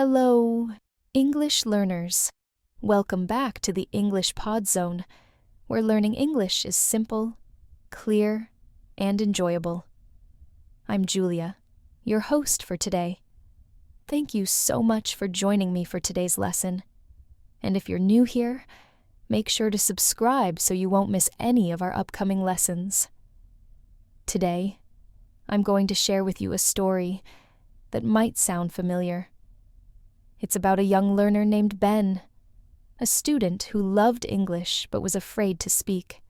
Hello, English learners. Welcome back to the English Pod Zone, where learning English is simple, clear, and enjoyable. I'm Julia, your host for today. Thank you so much for joining me for today's lesson. And if you're new here, make sure to subscribe so you won't miss any of our upcoming lessons. Today, I'm going to share with you a story that might sound familiar. It's about a young learner named Ben, a student who loved English but was afraid to speak.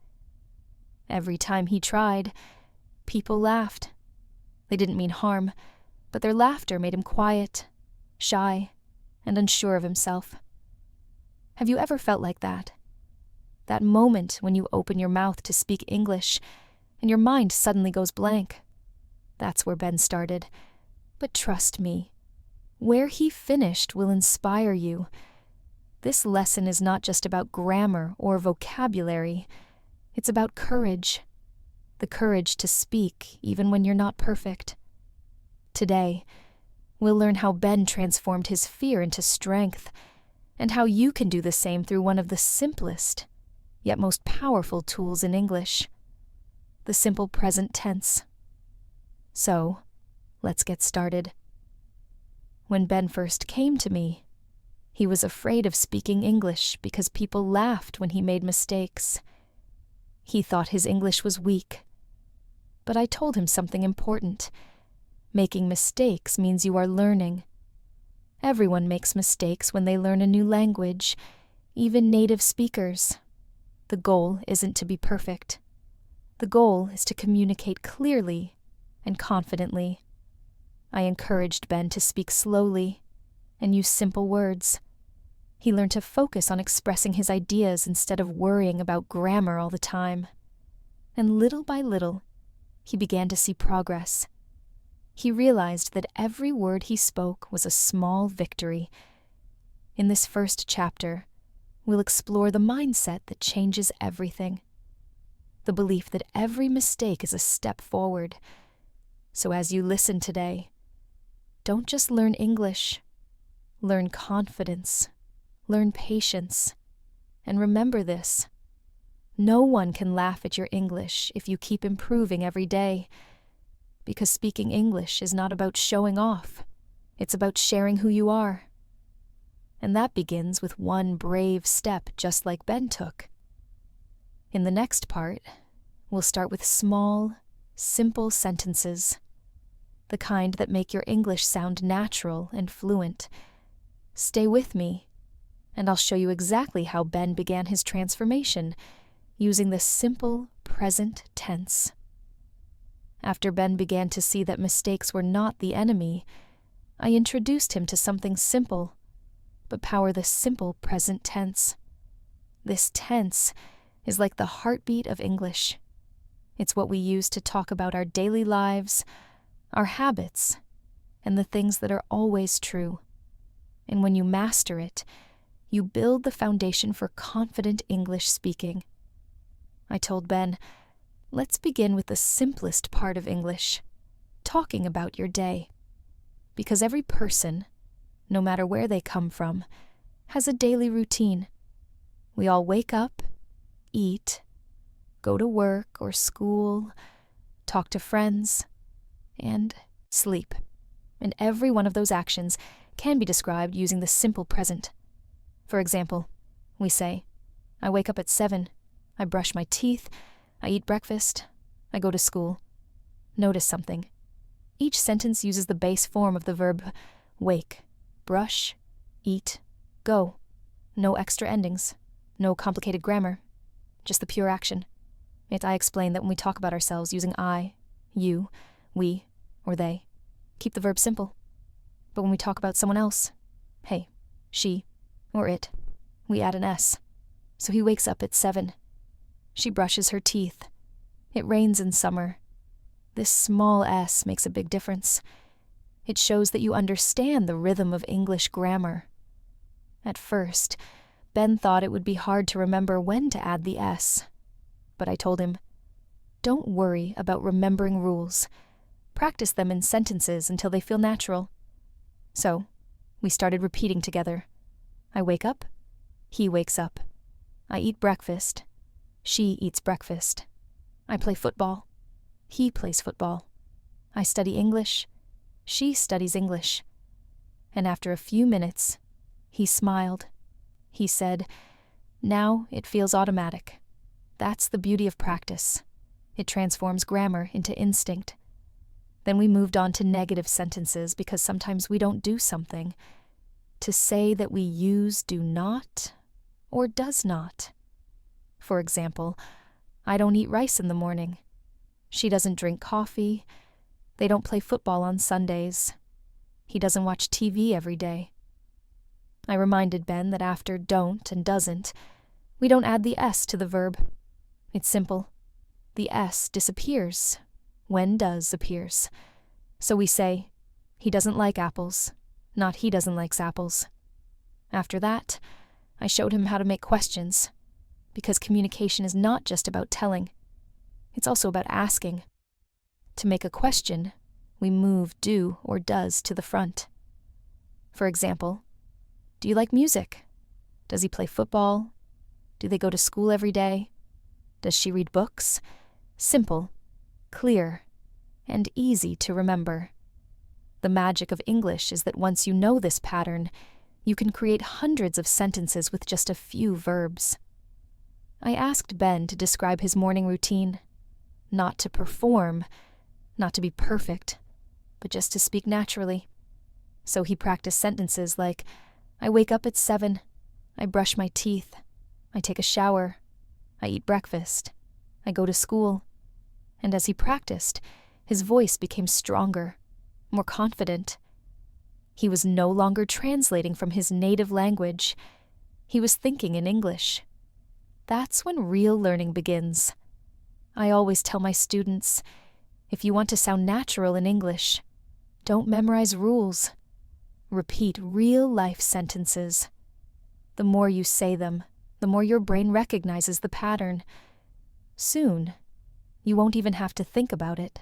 Every time he tried, people laughed. They didn't mean harm, but their laughter made him quiet, shy, and unsure of himself. Have you ever felt like that? That moment when you open your mouth to speak English and your mind suddenly goes blank. That's where Ben started. But trust me, where he finished will inspire you. This lesson is not just about grammar or vocabulary. It's about courage. The courage to speak even when you're not perfect. Today, we'll learn how Ben transformed his fear into strength, and how you can do the same through one of the simplest, yet most powerful tools in English, the simple present tense. So, let's get started. When Ben first came to me, he was afraid of speaking English because people laughed when he made mistakes. He thought his English was weak. But I told him something important. Making mistakes means you are learning. Everyone makes mistakes when they learn a new language, even native speakers. The goal isn't to be perfect. The goal is to communicate clearly and confidently. I encouraged Ben to speak slowly and use simple words. He learned to focus on expressing his ideas instead of worrying about grammar all the time. And little by little, he began to see progress. He realized that every word he spoke was a small victory. In this first chapter, we'll explore the mindset that changes everything. The belief that every mistake is a step forward. So as you listen today, don't just learn English. Learn confidence. Learn patience. And remember this. No one can laugh at your English if you keep improving every day. Because speaking English is not about showing off. It's about sharing who you are. And that begins with one brave step just like Ben took. In the next part, we'll start with small, simple sentences. The kind that make your English sound natural and fluent. Stay with me, and I'll show you exactly how Ben began his transformation using the simple present tense. After Ben began to see that mistakes were not the enemy, I introduced him to something simple, but power the simple present tense. This tense is like the heartbeat of English. It's what we use to talk about our daily lives, our habits, and the things that are always true. And when you master it, you build the foundation for confident English speaking. I told Ben, let's begin with the simplest part of English, talking about your day. Because every person, no matter where they come from, has a daily routine. We all wake up, eat, go to work or school, talk to friends, and sleep. And every one of those actions can be described using the simple present. For example, we say, I wake up at 7, I brush my teeth, I eat breakfast, I go to school. Notice something. Each sentence uses the base form of the verb wake, brush, eat, go. No extra endings, no complicated grammar, just the pure action. Yet I explain that when we talk about ourselves using I, you, we, or they, keep the verb simple. But when we talk about someone else, he, she, or it, we add an S. So he wakes up at 7. She brushes her teeth. It rains in summer. This small S makes a big difference. It shows that you understand the rhythm of English grammar. At first, Ben thought it would be hard to remember when to add the S. But I told him, don't worry about remembering rules. Practice them in sentences until they feel natural. So, We started repeating together. I wake up. He wakes up. I eat breakfast. She eats breakfast. I play football. He plays football. I study English. She studies English. And after a few minutes, he smiled. He said, "Now it feels automatic. That's the beauty of practice. It transforms grammar into instinct." Then we moved on to negative sentences because sometimes we don't do something. To say that we use do not or does not. For example, I don't eat rice in the morning. She doesn't drink coffee. They don't play football on Sundays. He doesn't watch TV every day. I reminded Ben that after don't and doesn't, we don't add the S to the verb. It's simple. The S disappears when does appears. So we say, he doesn't like apples, not he doesn't like apples. After that, I showed him how to make questions, because communication is not just about telling. It's also about asking. To make a question, we move do or does to the front. For example, do you like music? Does he play football? Do they go to school every day? Does she read books? Simple, clear, and easy to remember. The magic of English is that once you know this pattern, you can create hundreds of sentences with just a few verbs. I asked Ben to describe his morning routine, not to perform, not to be perfect, but just to speak naturally. So he practiced sentences like, I wake up at 7, I brush my teeth, I take a shower, I eat breakfast, I go to school. And as he practiced, his voice became stronger, more confident. He was no longer translating from his native language. He was thinking in English. That's when real learning begins. I always tell my students, if you want to sound natural in English, don't memorize rules. Repeat real-life sentences. The more you say them, the more your brain recognizes the pattern. Soon, you won't even have to think about it.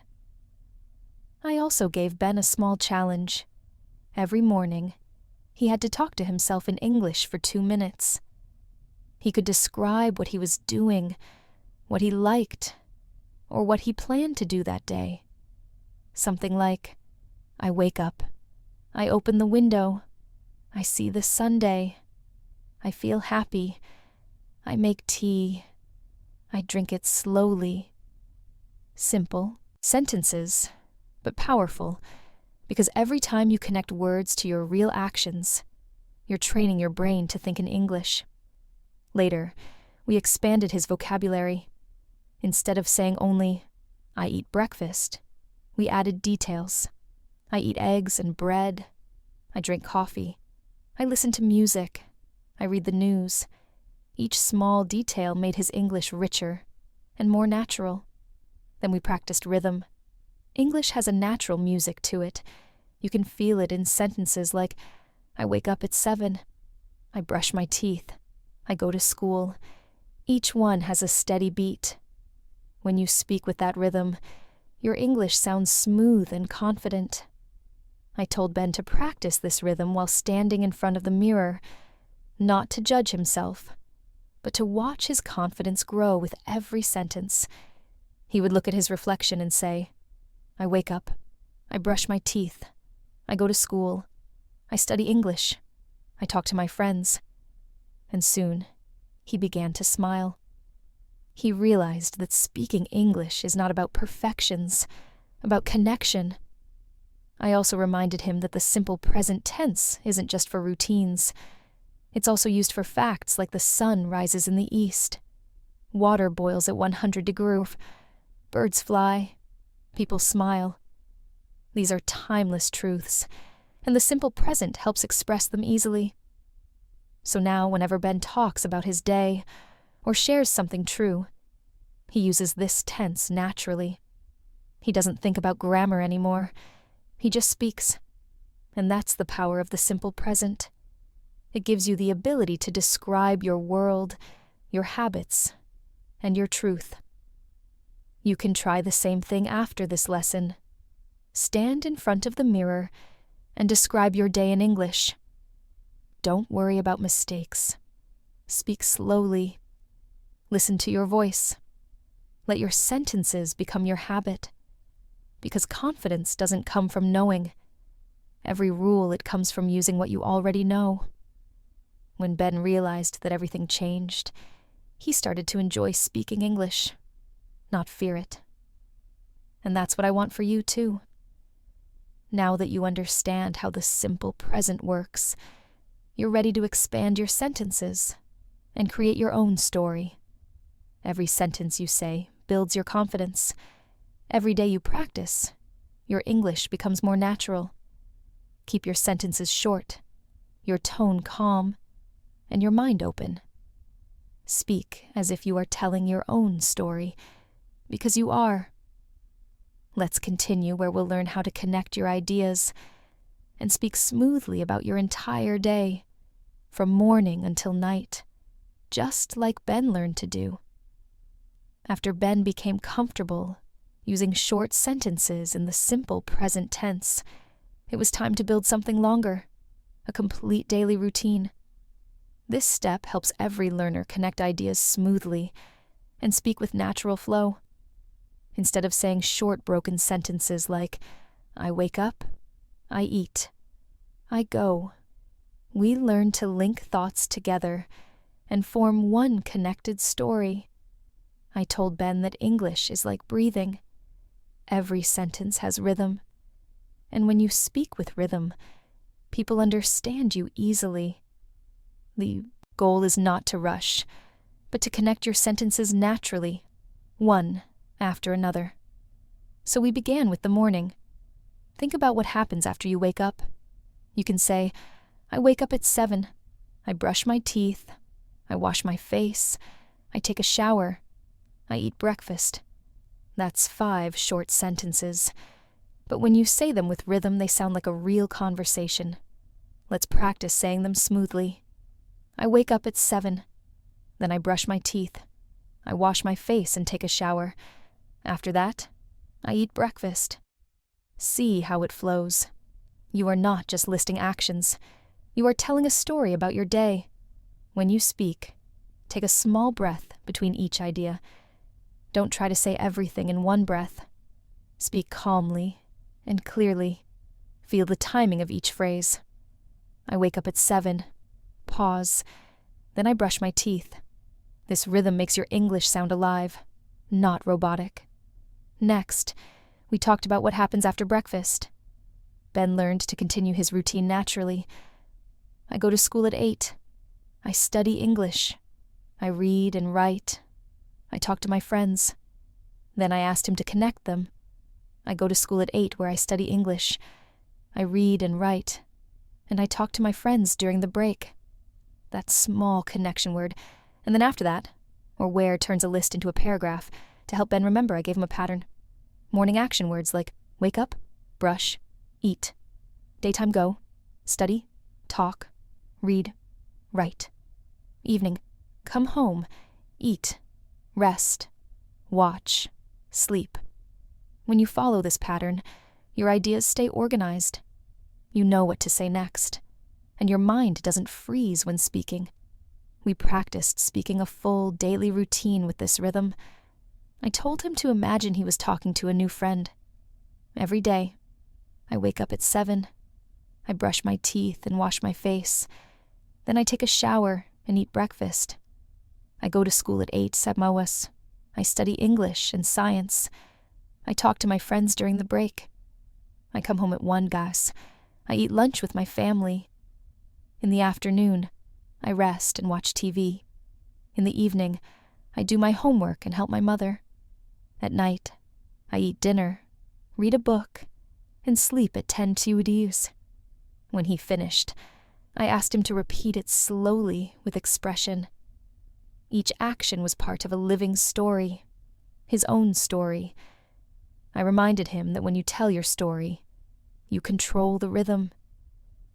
I also gave Ben a small challenge. Every morning, he had to talk to himself in English for 2 minutes. He could describe what he was doing, what he liked, or what he planned to do that day. Something like, I wake up, I open the window, I see the Sunday, I feel happy, I make tea, I drink it slowly. Simple sentences, but powerful, because every time you connect words to your real actions, you're training your brain to think in English. Later, we expanded his vocabulary. Instead of saying only, I eat breakfast, we added details. I eat eggs and bread. I drink coffee. I listen to music. I read the news. Each small detail made his English richer and more natural. Then we practiced rhythm. English has a natural music to it. You can feel it in sentences like, I wake up at 7. I brush my teeth. I go to school. Each one has a steady beat. When you speak with that rhythm, your English sounds smooth and confident. I told Ben to practice this rhythm while standing in front of the mirror, not to judge himself, but to watch his confidence grow with every sentence. He would look at his reflection and say, I wake up, I brush my teeth, I go to school, I study English, I talk to my friends. And soon, he began to smile. He realized that speaking English is not about perfections, about connection. I also reminded him that the simple present tense isn't just for routines. It's also used for facts like the sun rises in the east, water boils at 100 degrees, birds fly, people smile. These are timeless truths, and the simple present helps express them easily. So now, whenever Ben talks about his day or shares something true, he uses this tense naturally. He doesn't think about grammar anymore. He just speaks. And that's the power of the simple present. It gives you the ability to describe your world, your habits, and your truth. You can try the same thing after this lesson. Stand in front of the mirror and describe your day in English. Don't worry about mistakes. Speak slowly. Listen to your voice. Let your sentences become your habit. Because confidence doesn't come from knowing. Every rule, it comes from using what you already know. When Ben realized that everything changed, he started to enjoy speaking English, not fear it. And that's what I want for you, too. Now that you understand how the simple present works, you're ready to expand your sentences and create your own story. Every sentence you say builds your confidence. Every day you practice, your English becomes more natural. Keep your sentences short, your tone calm, and your mind open. Speak as if you are telling your own story, because you are. Let's continue where we'll learn how to connect your ideas and speak smoothly about your entire day, from morning until night, just like Ben learned to do. After Ben became comfortable using short sentences in the simple present tense, it was time to build something longer, a complete daily routine. This step helps every learner connect ideas smoothly and speak with natural flow. Instead of saying short, broken sentences like, I wake up, I eat, I go, we learn to link thoughts together and form one connected story. I told Ben that English is like breathing. Every sentence has rhythm. And when you speak with rhythm, people understand you easily. The goal is not to rush, but to connect your sentences naturally, one after another. So we began with the morning. Think about what happens after you wake up. You can say, I wake up at 7. I brush my teeth. I wash my face. I take a shower. I eat breakfast. That's 5 short sentences. But when you say them with rhythm, they sound like a real conversation. Let's practice saying them smoothly. I wake up at 7. Then I brush my teeth. I wash my face and take a shower. After that, I eat breakfast. See how it flows. You are not just listing actions. You are telling a story about your day. When you speak, take a small breath between each idea. Don't try to say everything in one breath. Speak calmly and clearly. Feel the timing of each phrase. I wake up at 7. Pause. Then I brush my teeth. This rhythm makes your English sound alive, not robotic. Next, we talked about what happens after breakfast. Ben learned to continue his routine naturally. I go to school at 8. I study English. I read and write. I talk to my friends. Then I asked him to connect them. I go to school at 8 where I study English. I read and write. And I talk to my friends during the break. That small connection word. And then after that, or where turns a list into a paragraph. To help Ben remember, I gave him a pattern. Morning action words like wake up, brush, eat. Daytime go, study, talk, read, write. Evening, come home, eat, rest, watch, sleep. When you follow this pattern, your ideas stay organized. You know what to say next, and your mind doesn't freeze when speaking. We practiced speaking a full daily routine with this rhythm. I told him to imagine he was talking to a new friend. Every day, I wake up at 7. I brush my teeth and wash my face. Then I take a shower and eat breakfast. I go to school at 8, Sabmawas. I study English and science. I talk to my friends during the break. I come home at 1, Gas. I eat lunch with my family. In the afternoon, I rest and watch TV. In the evening, I do my homework and help my mother. At night, I eat dinner, read a book, and sleep at 10 TUDs. When he finished, I asked him to repeat it slowly with expression. Each action was part of a living story, his own story. I reminded him that when you tell your story, you control the rhythm.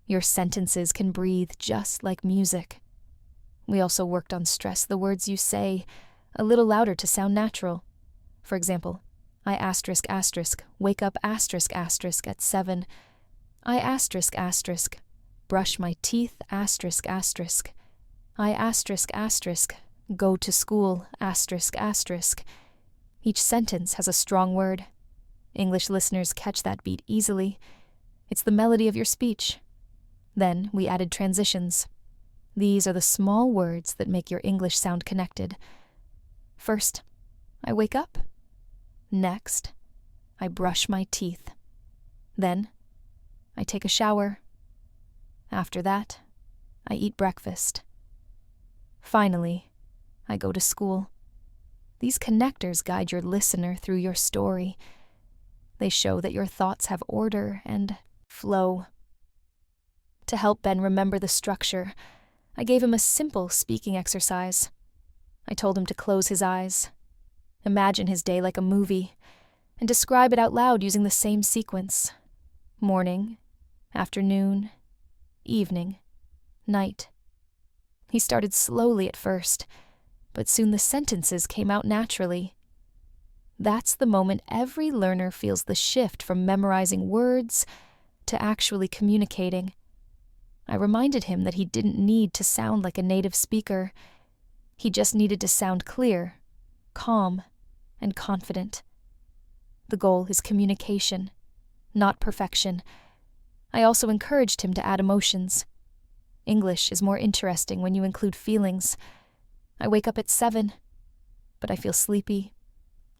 Your sentences can breathe just like music. We also worked on stress the words you say a little louder to sound natural. For example, I ***, wake up *** at 7. I ***, brush my teeth, asterisk, asterisk. I asterisk, asterisk, go to school, asterisk, asterisk. Each sentence has a strong word. English listeners catch that beat easily. It's the melody of your speech. Then we added transitions. These are the small words that make your English sound connected. First, I wake up. Next, I brush my teeth. Then, I take a shower. After that, I eat breakfast. Finally, I go to school. These connectors guide your listener through your story. They show that your thoughts have order and flow. To help Ben remember the structure, I gave him a simple speaking exercise. I told him to close his eyes, imagine his day like a movie, and describe it out loud using the same sequence: morning, afternoon, evening, night. He started slowly at first, but soon the sentences came out naturally. That's the moment every learner feels the shift from memorizing words to actually communicating. I reminded him that he didn't need to sound like a native speaker. He just needed to sound clear, calm, and confident. The goal is communication, not perfection. I also encouraged him to add emotions. English is more interesting when you include feelings. I wake up at 7, but I feel sleepy.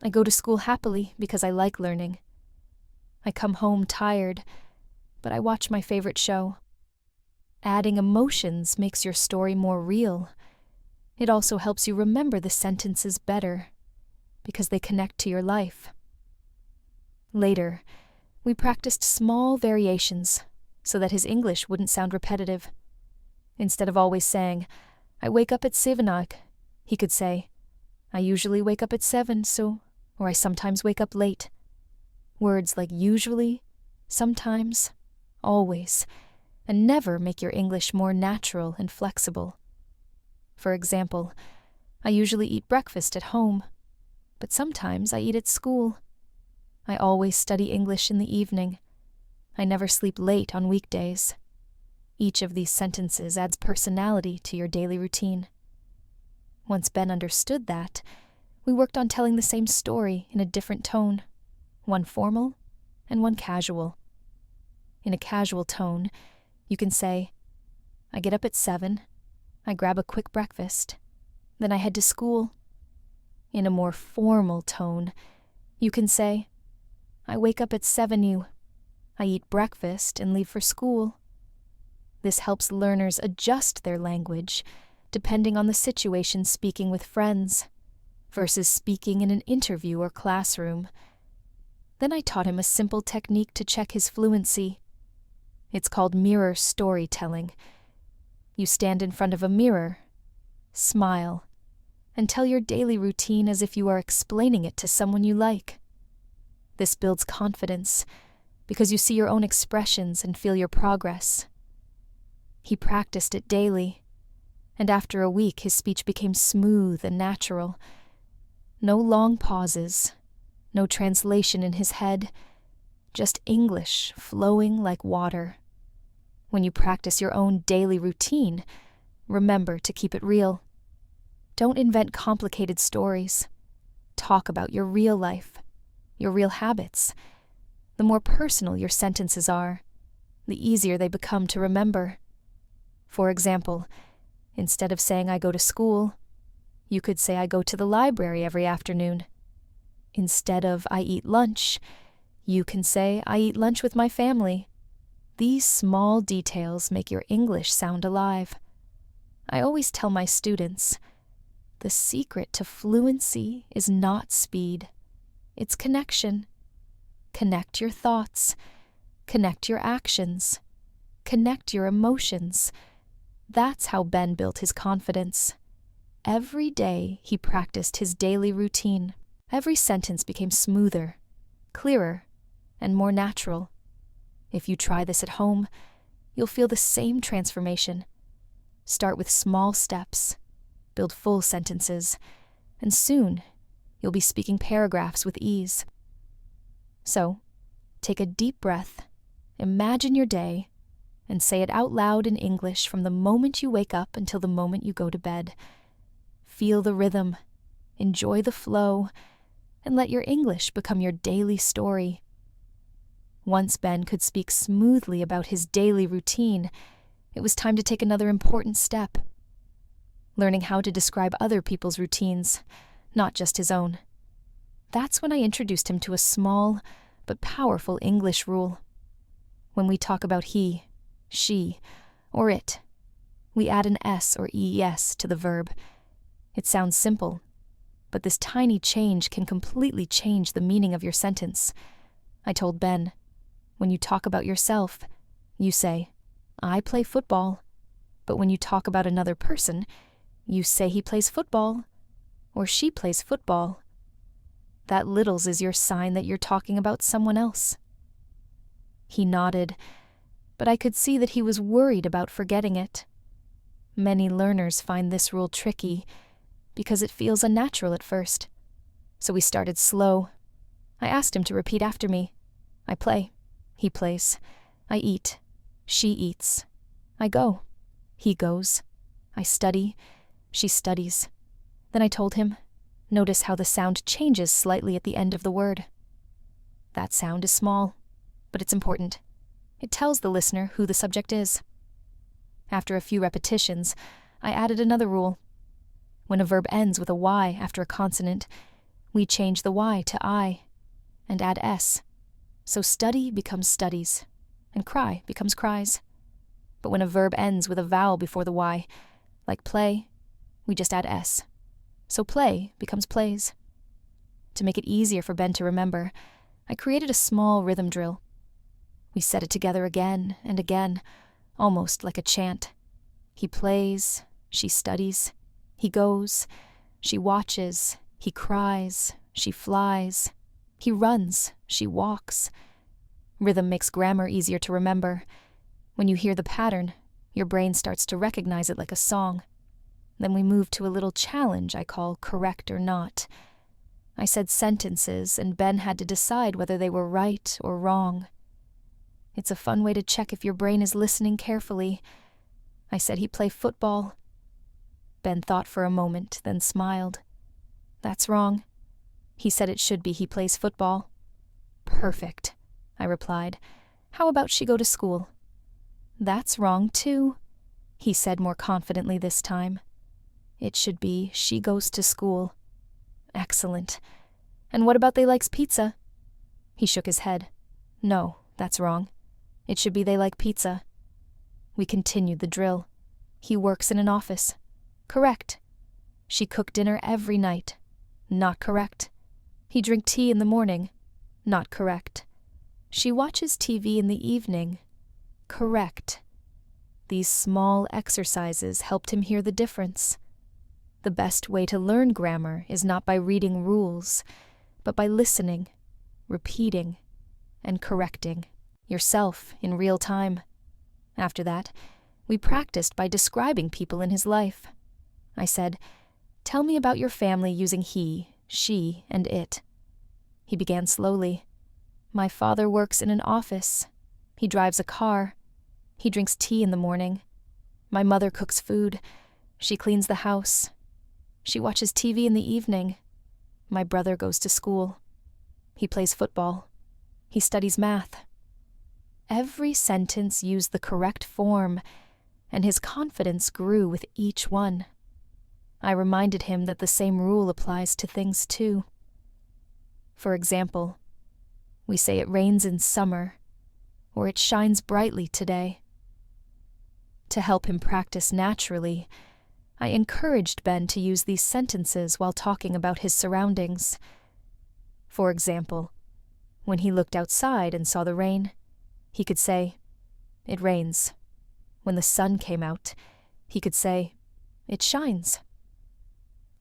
I go to school happily because I like learning. I come home tired, but I watch my favorite show. Adding emotions makes your story more real. It also helps you remember the sentences better because they connect to your life. Later, we practiced small variations so that his English wouldn't sound repetitive. Instead of always saying, I wake up at 7, he could say, I usually wake up at 7, or I sometimes wake up late. Words like usually, sometimes, always, and never make your English more natural and flexible. For example, I usually eat breakfast at home, but sometimes I eat at school. I always study English in the evening. I never sleep late on weekdays. Each of these sentences adds personality to your daily routine. Once Ben understood that, we worked on telling the same story in a different tone, one formal and one casual. In a casual tone, you can say, I get up at 7, I grab a quick breakfast, then I head to school. In a more formal tone, you can say, I wake up at 7, I eat breakfast and leave for school. This helps learners adjust their language depending on the situation speaking with friends versus speaking in an interview or classroom. Then I taught him a simple technique to check his fluency. It's called mirror storytelling. You stand in front of a mirror, smile, and tell your daily routine as if you are explaining it to someone you like. This builds confidence because you see your own expressions and feel your progress. He practiced it daily, and after a week his speech became smooth and natural. No long pauses, no translation in his head, just English flowing like water. When you practice your own daily routine, remember to keep it real. Don't invent complicated stories. Talk about your real life, your real habits. The more personal your sentences are, the easier they become to remember. For example, instead of saying I go to school, you could say I go to the library every afternoon. Instead of I eat lunch, you can say I eat lunch with my family. These small details make your English sound alive. I always tell my students, the secret to fluency is not speed. It's connection. Connect your thoughts. Connect your actions. Connect your emotions. That's how Ben built his confidence. Every day he practiced his daily routine. Every sentence became smoother, clearer, and more natural. If you try this at home, you'll feel the same transformation. Start with small steps, build full sentences, and soon you'll be speaking paragraphs with ease. So, take a deep breath, imagine your day, and say it out loud in English from the moment you wake up until the moment you go to bed. Feel the rhythm, enjoy the flow, and let your English become your daily story. Once Ben could speak smoothly about his daily routine, it was time to take another important step. Learning how to describe other people's routines, not just his own. That's when I introduced him to a small but powerful English rule. When we talk about he, she, or it, we add an S or ES to the verb. It sounds simple, but this tiny change can completely change the meaning of your sentence. I told Ben, when you talk about yourself, you say, I play football. But when you talk about another person, you say he plays football, or she plays football. That littles is your sign that you're talking about someone else. He nodded, but I could see that he was worried about forgetting it. Many learners find this rule tricky because it feels unnatural at first. So we started slow. I asked him to repeat after me. I play. He plays. I eat. She eats. I go. He goes. I study. She studies. Then I told him, notice how the sound changes slightly at the end of the word. That sound is small, but it's important. It tells the listener who the subject is. After a few repetitions, I added another rule. When a verb ends with a Y after a consonant, we change the Y to I and add S. So study becomes studies, and cry becomes cries. But when a verb ends with a vowel before the Y, like play, we just add S. So play becomes plays. To make it easier for Ben to remember, I created a small rhythm drill. We said it together again and again, almost like a chant. He plays, she studies, he goes, she watches, he cries, she flies, he runs, she walks. Rhythm makes grammar easier to remember. When you hear the pattern, your brain starts to recognize it like a song. Then we move to a little challenge I call correct or not. I said sentences, and Ben had to decide whether they were right or wrong. It's a fun way to check if your brain is listening carefully. I said he play football. Ben thought for a moment, then smiled. That's wrong. He said it should be he plays football. Perfect, I replied. How about she go to school? That's wrong too, he said more confidently this time. It should be she goes to school. Excellent. And what about they likes pizza? He shook his head. No, that's wrong. It should be they like pizza. We continued the drill. He works in an office. Correct. She cook dinner every night. Not correct. He drink tea in the morning. Not correct. She watches TV in the evening. Correct. These small exercises helped him hear the difference. The best way to learn grammar is not by reading rules, but by listening, repeating, and correcting yourself in real time. After that, we practiced by describing people in his life. I said, tell me about your family using he, she, and it. He began slowly. My father works in an office. He drives a car. He drinks tea in the morning. My mother cooks food. She cleans the house. She watches TV in the evening. My brother goes to school. He plays football. He studies math. Every sentence used the correct form, and his confidence grew with each one. I reminded him that the same rule applies to things too. For example, we say it rains in summer, or it shines brightly today. To help him practice naturally, I encouraged Ben to use these sentences while talking about his surroundings. For example, when he looked outside and saw the rain, he could say, it rains. When the sun came out, he could say, it shines.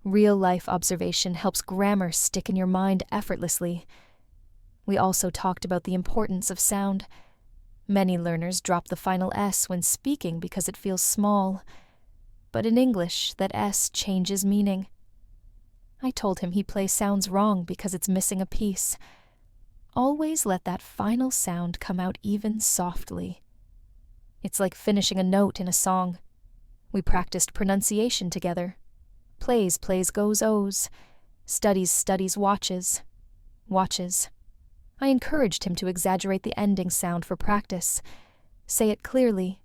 Real-life observation helps grammar stick in your mind effortlessly. We also talked about the importance of sound. Many learners drop the final S when speaking because it feels small. But in English, that S changes meaning. I told him he play sounds wrong because it's missing a piece. Always let that final sound come out even softly. It's like finishing a note in a song. We practiced pronunciation together. Plays, goes, O's. Studies, watches. Watches. I encouraged him to exaggerate the ending sound for practice. Say it clearly,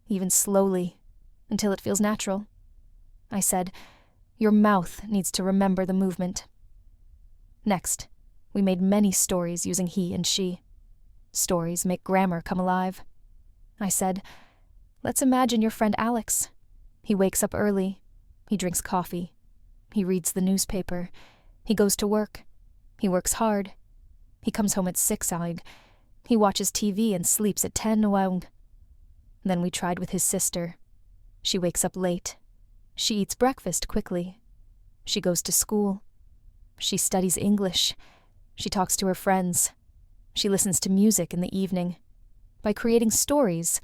even slowly, until it feels natural. I said, your mouth needs to remember the movement. Next, we made many stories using he and she. Stories make grammar come alive. I said, let's imagine your friend Alex. He wakes up early. He drinks coffee. He reads the newspaper. He goes to work. He works hard. He comes home at 6. He watches TV and sleeps at 10. Then we tried with his sister. She wakes up late. She eats breakfast quickly. She goes to school. She studies English. She talks to her friends. She listens to music in the evening. By creating stories,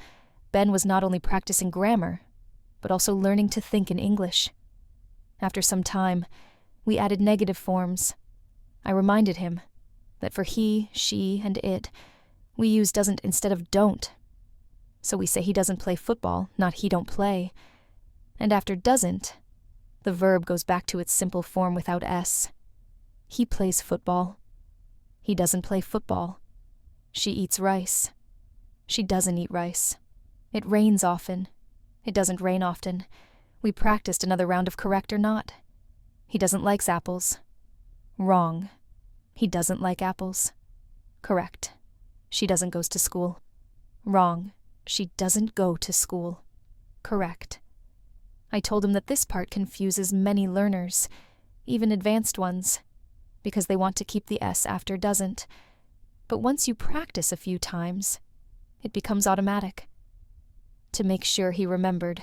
Ben was not only practicing grammar, but also learning to think in English. After some time, we added negative forms. I reminded him that for he, she, and it, we use doesn't instead of don't. So we say he doesn't play football, not he don't play. And after doesn't, the verb goes back to its simple form without s. He plays football. He doesn't play football. She eats rice. She doesn't eat rice. It rains often. It doesn't rain often. We practiced another round of correct or not. He doesn't like apples. Wrong. He doesn't like apples. Correct. She doesn't go to school. Wrong. She doesn't go to school. Correct. I told him that this part confuses many learners, even advanced ones, because they want to keep the S after doesn't. But once you practice a few times, it becomes automatic. To make sure he remembered,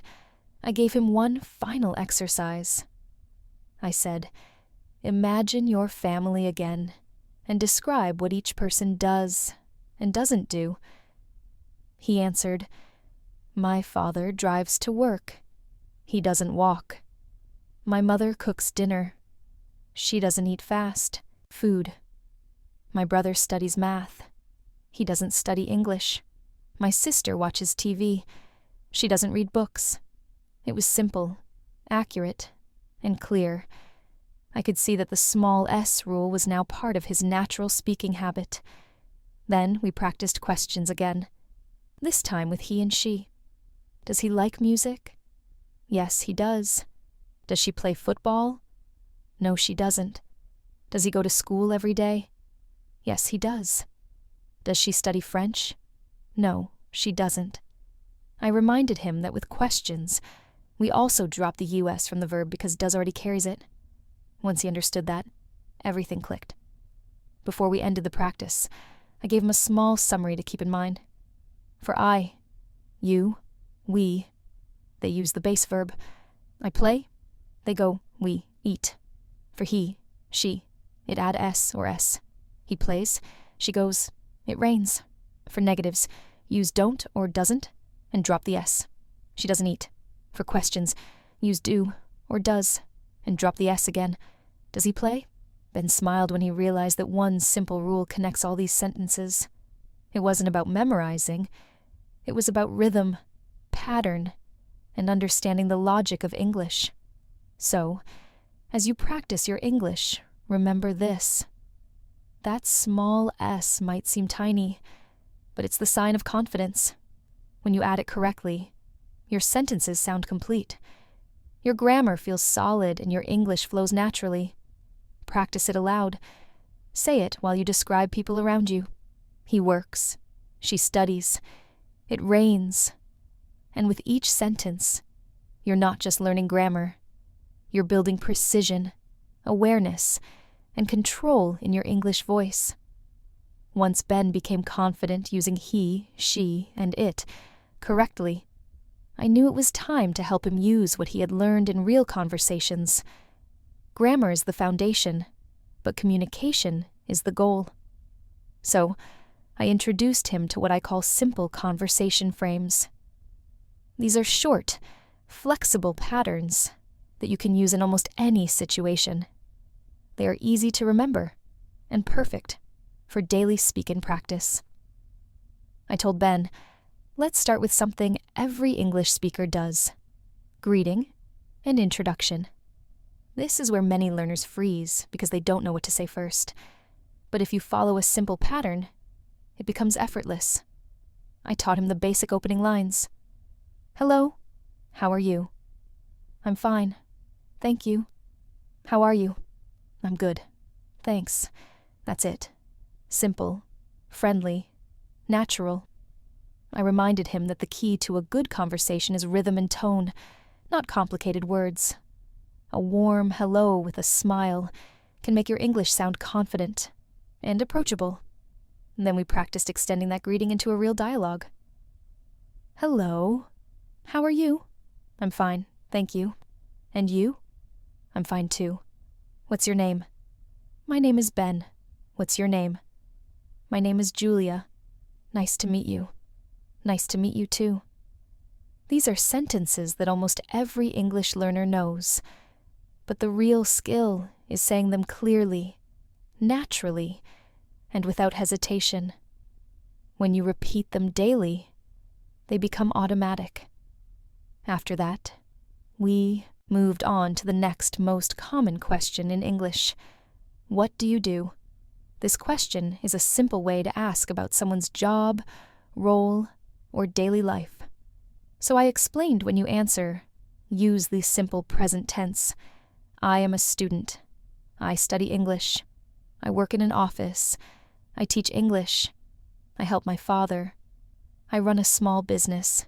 I gave him one final exercise. I said, imagine your family again, and describe what each person does and doesn't do. He answered, my father drives to work. He doesn't walk. My mother cooks dinner. She doesn't eat fast food. My brother studies math. He doesn't study English. My sister watches TV. She doesn't read books. It was simple, accurate, and clear. I could see that the small s rule was now part of his natural speaking habit. Then we practiced questions again, this time with he and she. Does he like music? Yes, he does. Does she play football? No, she doesn't. Does he go to school every day? Yes, he does. Does she study French? No, she doesn't. I reminded him that with questions, we also drop the US from the verb because does already carries it. Once he understood that, everything clicked. Before we ended the practice, I gave him a small summary to keep in mind. For I, you, we, they use the base verb. I play, they go we, eat. For he, she, it add s or s. He plays, she goes, it rains. For negatives, use don't or doesn't and drop the s. She doesn't eat. For questions, use do or does and drop the s again. Does he play? Ben smiled when he realized that one simple rule connects all these sentences. It wasn't about memorizing. It was about rhythm, pattern, and understanding the logic of English. So, as you practice your English, remember this. That small s might seem tiny, but it's the sign of confidence. When you add it correctly, your sentences sound complete. Your grammar feels solid and your English flows naturally. Practice it aloud. Say it while you describe people around you. He works. She studies. It rains. And with each sentence, you're not just learning grammar. You're building precision, awareness, and control in your English voice. Once Ben became confident using he, she, and it correctly, I knew it was time to help him use what he had learned in real conversations. Grammar is the foundation, but communication is the goal. So, I introduced him to what I call simple conversation frames. These are short, flexible patterns that you can use in almost any situation. They are easy to remember and perfect for daily speak-in practice. I told Ben, Let's start with something every English speaker does: greeting and introduction. This is where many learners freeze because they don't know what to say first. But if you follow a simple pattern, it becomes effortless. I taught him the basic opening lines. Hello, how are you? I'm fine, thank you. How are you? I'm good, thanks. That's it. Simple, friendly, natural. I reminded him that the key to a good conversation is rhythm and tone, not complicated words. A warm hello with a smile can make your English sound confident and approachable. And then we practiced extending that greeting into a real dialogue. Hello. How are you? I'm fine, thank you. And you? I'm fine too. What's your name? My name is Ben. What's your name? My name is Julia. Nice to meet you. Nice to meet you too. These are sentences that almost every English learner knows. But the real skill is saying them clearly, naturally, and without hesitation. When you repeat them daily, they become automatic. After that, we moved on to the next most common question in English. What do you do? This question is a simple way to ask about someone's job, role, or daily life. So I explained when you answer, use the simple present tense. I am a student. I study English. I work in an office. I teach English. I help my father. I run a small business.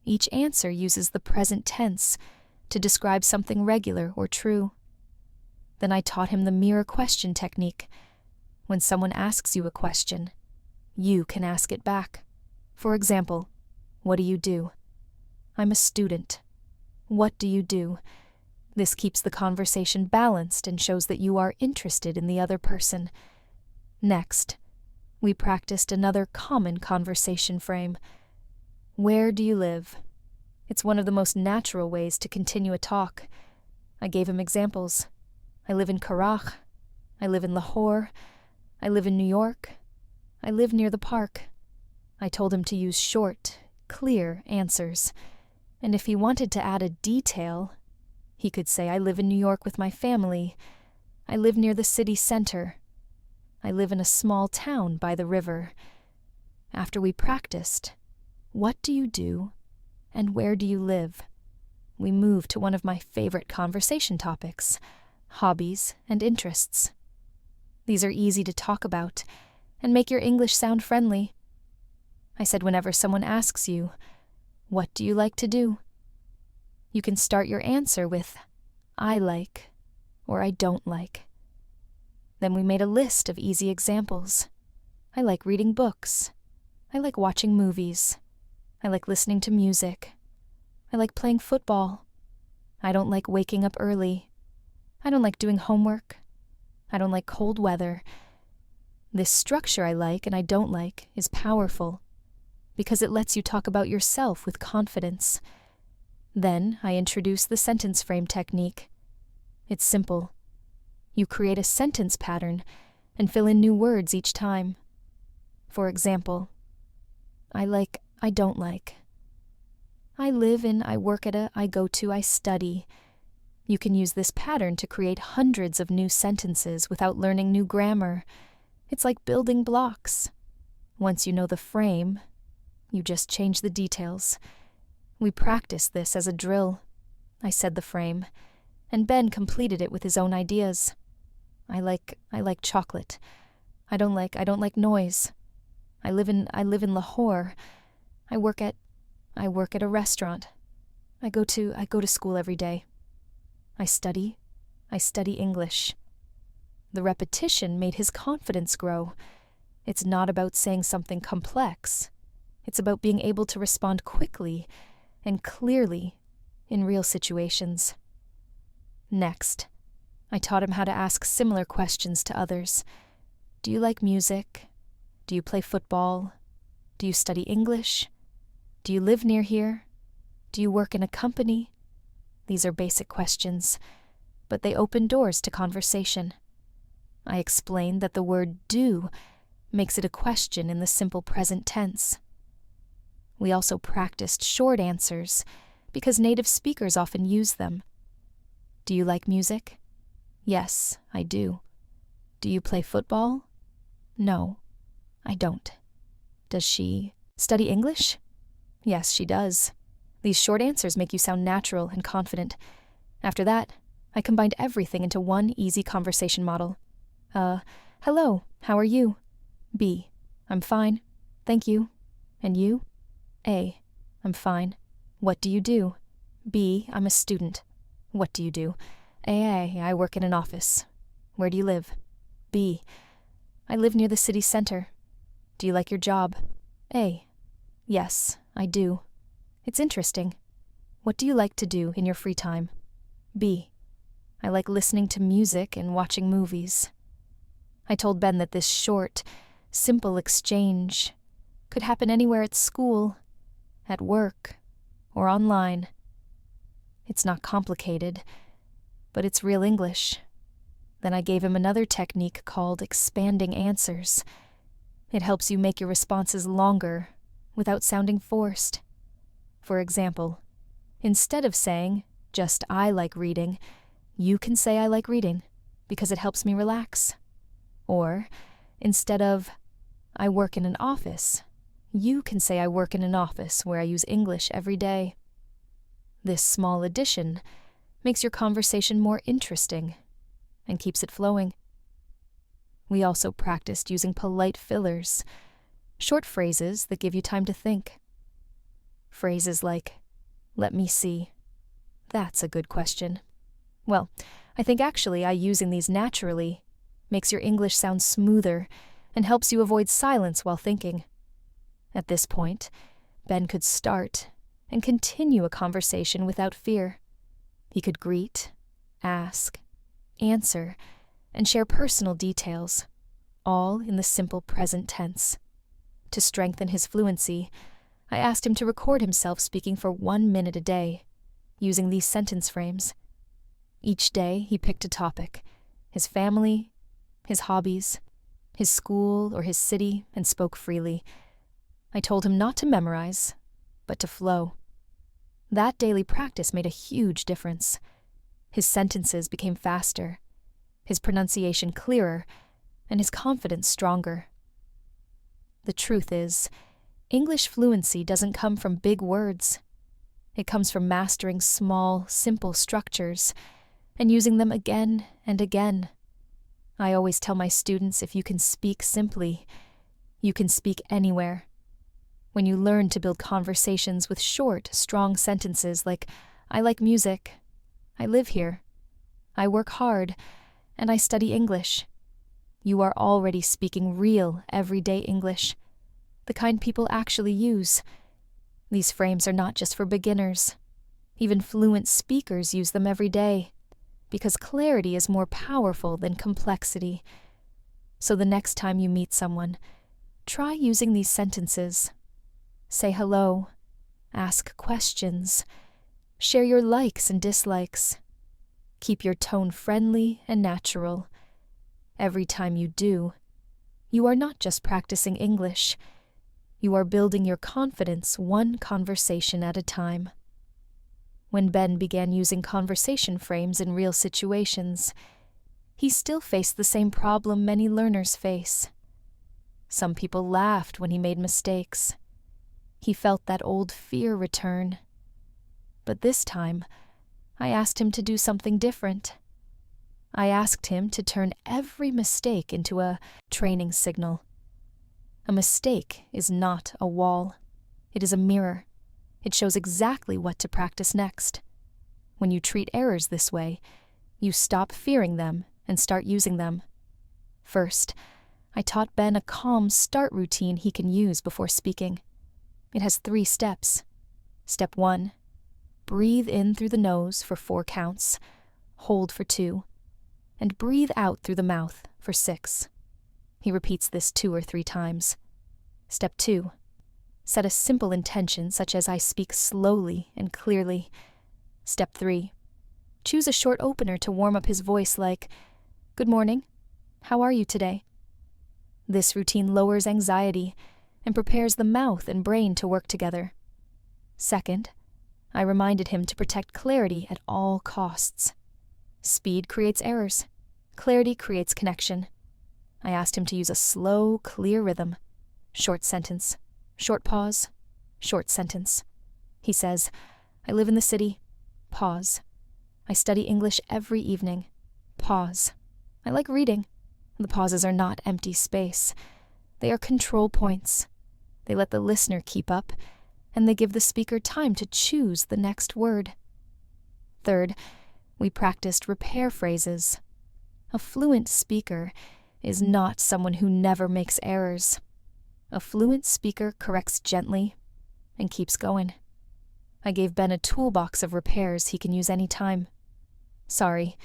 Each answer uses the present tense to describe something regular or true. Then I taught him the mirror question technique. When someone asks you a question, you can ask it back. For example, what do you do? I'm a student. What do you do? This keeps the conversation balanced and shows that you are interested in the other person. Next, we practiced another common conversation frame. Where do you live? It's one of the most natural ways to continue a talk. I gave him examples. I live in Karach. I live in Lahore. I live in New York. I live near the park. I told him to use short, clear answers. And if he wanted to add a detail, he could say, I live in New York with my family. I live near the city center. I live in a small town by the river. After we practiced, what do you do and where do you live? We moved to one of my favorite conversation topics, hobbies and interests. These are easy to talk about and make your English sound friendly. I said whenever someone asks you, what do you like to do? You can start your answer with, I like, or I don't like. Then we made a list of easy examples. I like reading books. I like watching movies. I like listening to music. I like playing football. I don't like waking up early. I don't like doing homework. I don't like cold weather. This structure I like and I don't like is powerful because it lets you talk about yourself with confidence. Then I introduce the sentence frame technique. It's simple. You create a sentence pattern and fill in new words each time. For example, I like, I don't like. I live in, I work at a, I go to, I study. You can use this pattern to create hundreds of new sentences without learning new grammar. It's like building blocks. Once you know the frame, you just change the details. We practiced this as a drill. I said the frame, and Ben completed it with his own ideas. I like chocolate. I don't like noise. I live in Lahore. I work at a restaurant. I go to school every day. I study English. The repetition made his confidence grow. It's not about saying something complex. It's about being able to respond quickly and clearly in real situations. Next, I taught him how to ask similar questions to others. Do you like music? Do you play football? Do you study English? Do you live near here? Do you work in a company? These are basic questions, but they open doors to conversation. I explained that the word do makes it a question in the simple present tense. We also practiced short answers because native speakers often use them. Do you like music? Yes, I do. Do you play football? No, I don't. Does she study English? Yes, she does. These short answers make you sound natural and confident. After that, I combined everything into one easy conversation model. Hello, how are you? B, I'm fine. Thank you. And you? A, I'm fine. What do you do? B, I'm a student. What do you do? A, I work in an office. Where do you live? B, I live near the city center. Do you like your job? A, yes, I do. It's interesting. What do you like to do in your free time? B, I like listening to music and watching movies. I told Ben that this short, simple exchange could happen anywhere at school, at work, or online. It's not complicated, but it's real English. Then I gave him another technique called expanding answers. It helps you make your responses longer without sounding forced. For example, instead of saying, just I like reading, you can say I like reading because it helps me relax. Or, instead of, I work in an office, you can say I work in an office where I use English every day. This small addition makes your conversation more interesting and keeps it flowing. We also practiced using polite fillers, short phrases that give you time to think. Phrases like, let me see. That's a good question. Well, I think actually using these naturally makes your English sound smoother and helps you avoid silence while thinking. At this point, Ben could start and continue a conversation without fear. He could greet, ask, answer, and share personal details, all in the simple present tense. To strengthen his fluency, I asked him to record himself speaking for 1 minute a day, using these sentence frames. Each day he picked a topic, his family, his hobbies, his school or his city, and spoke freely. I told him not to memorize, but to flow. That daily practice made a huge difference. His sentences became faster, his pronunciation clearer, and his confidence stronger. The truth is, English fluency doesn't come from big words. It comes from mastering small, simple structures and using them again and again. I always tell my students, if you can speak simply, you can speak anywhere. When you learn to build conversations with short, strong sentences like, I like music, I live here, I work hard, and I study English, you are already speaking real, everyday English, the kind people actually use. These frames are not just for beginners. Even fluent speakers use them every day, because clarity is more powerful than complexity. So the next time you meet someone, try using these sentences. Say hello, ask questions, share your likes and dislikes. Keep your tone friendly and natural. Every time you do, you are not just practicing English, you are building your confidence one conversation at a time. When Ben began using conversation frames in real situations, he still faced the same problem many learners face. Some people laughed when he made mistakes. He felt that old fear return. But this time, I asked him to do something different. I asked him to turn every mistake into a training signal. A mistake is not a wall. It is a mirror. It shows exactly what to practice next. When you treat errors this way, you stop fearing them and start using them. First, I taught Ben a calm start routine he can use before speaking. It has 3 steps. Step 1, breathe in through the nose for 4 counts, hold for 2, and breathe out through the mouth for 6. He repeats this 2 or 3 times. Step 2, set a simple intention such as I speak slowly and clearly. Step 3, choose a short opener to warm up his voice like, good morning, how are you today? This routine lowers anxiety and prepares the mouth and brain to work together. Second, I reminded him to protect clarity at all costs. Speed creates errors. Clarity creates connection. I asked him to use a slow, clear rhythm. Short sentence, short pause, short sentence. He says, I live in the city. Pause. I study English every evening. Pause. I like reading. The pauses are not empty space. They are control points. They let the listener keep up, and they give the speaker time to choose the next word. Third, we practiced repair phrases. A fluent speaker is not someone who never makes errors. A fluent speaker corrects gently and keeps going. I gave Ben a toolbox of repairs he can use any time. Sorry,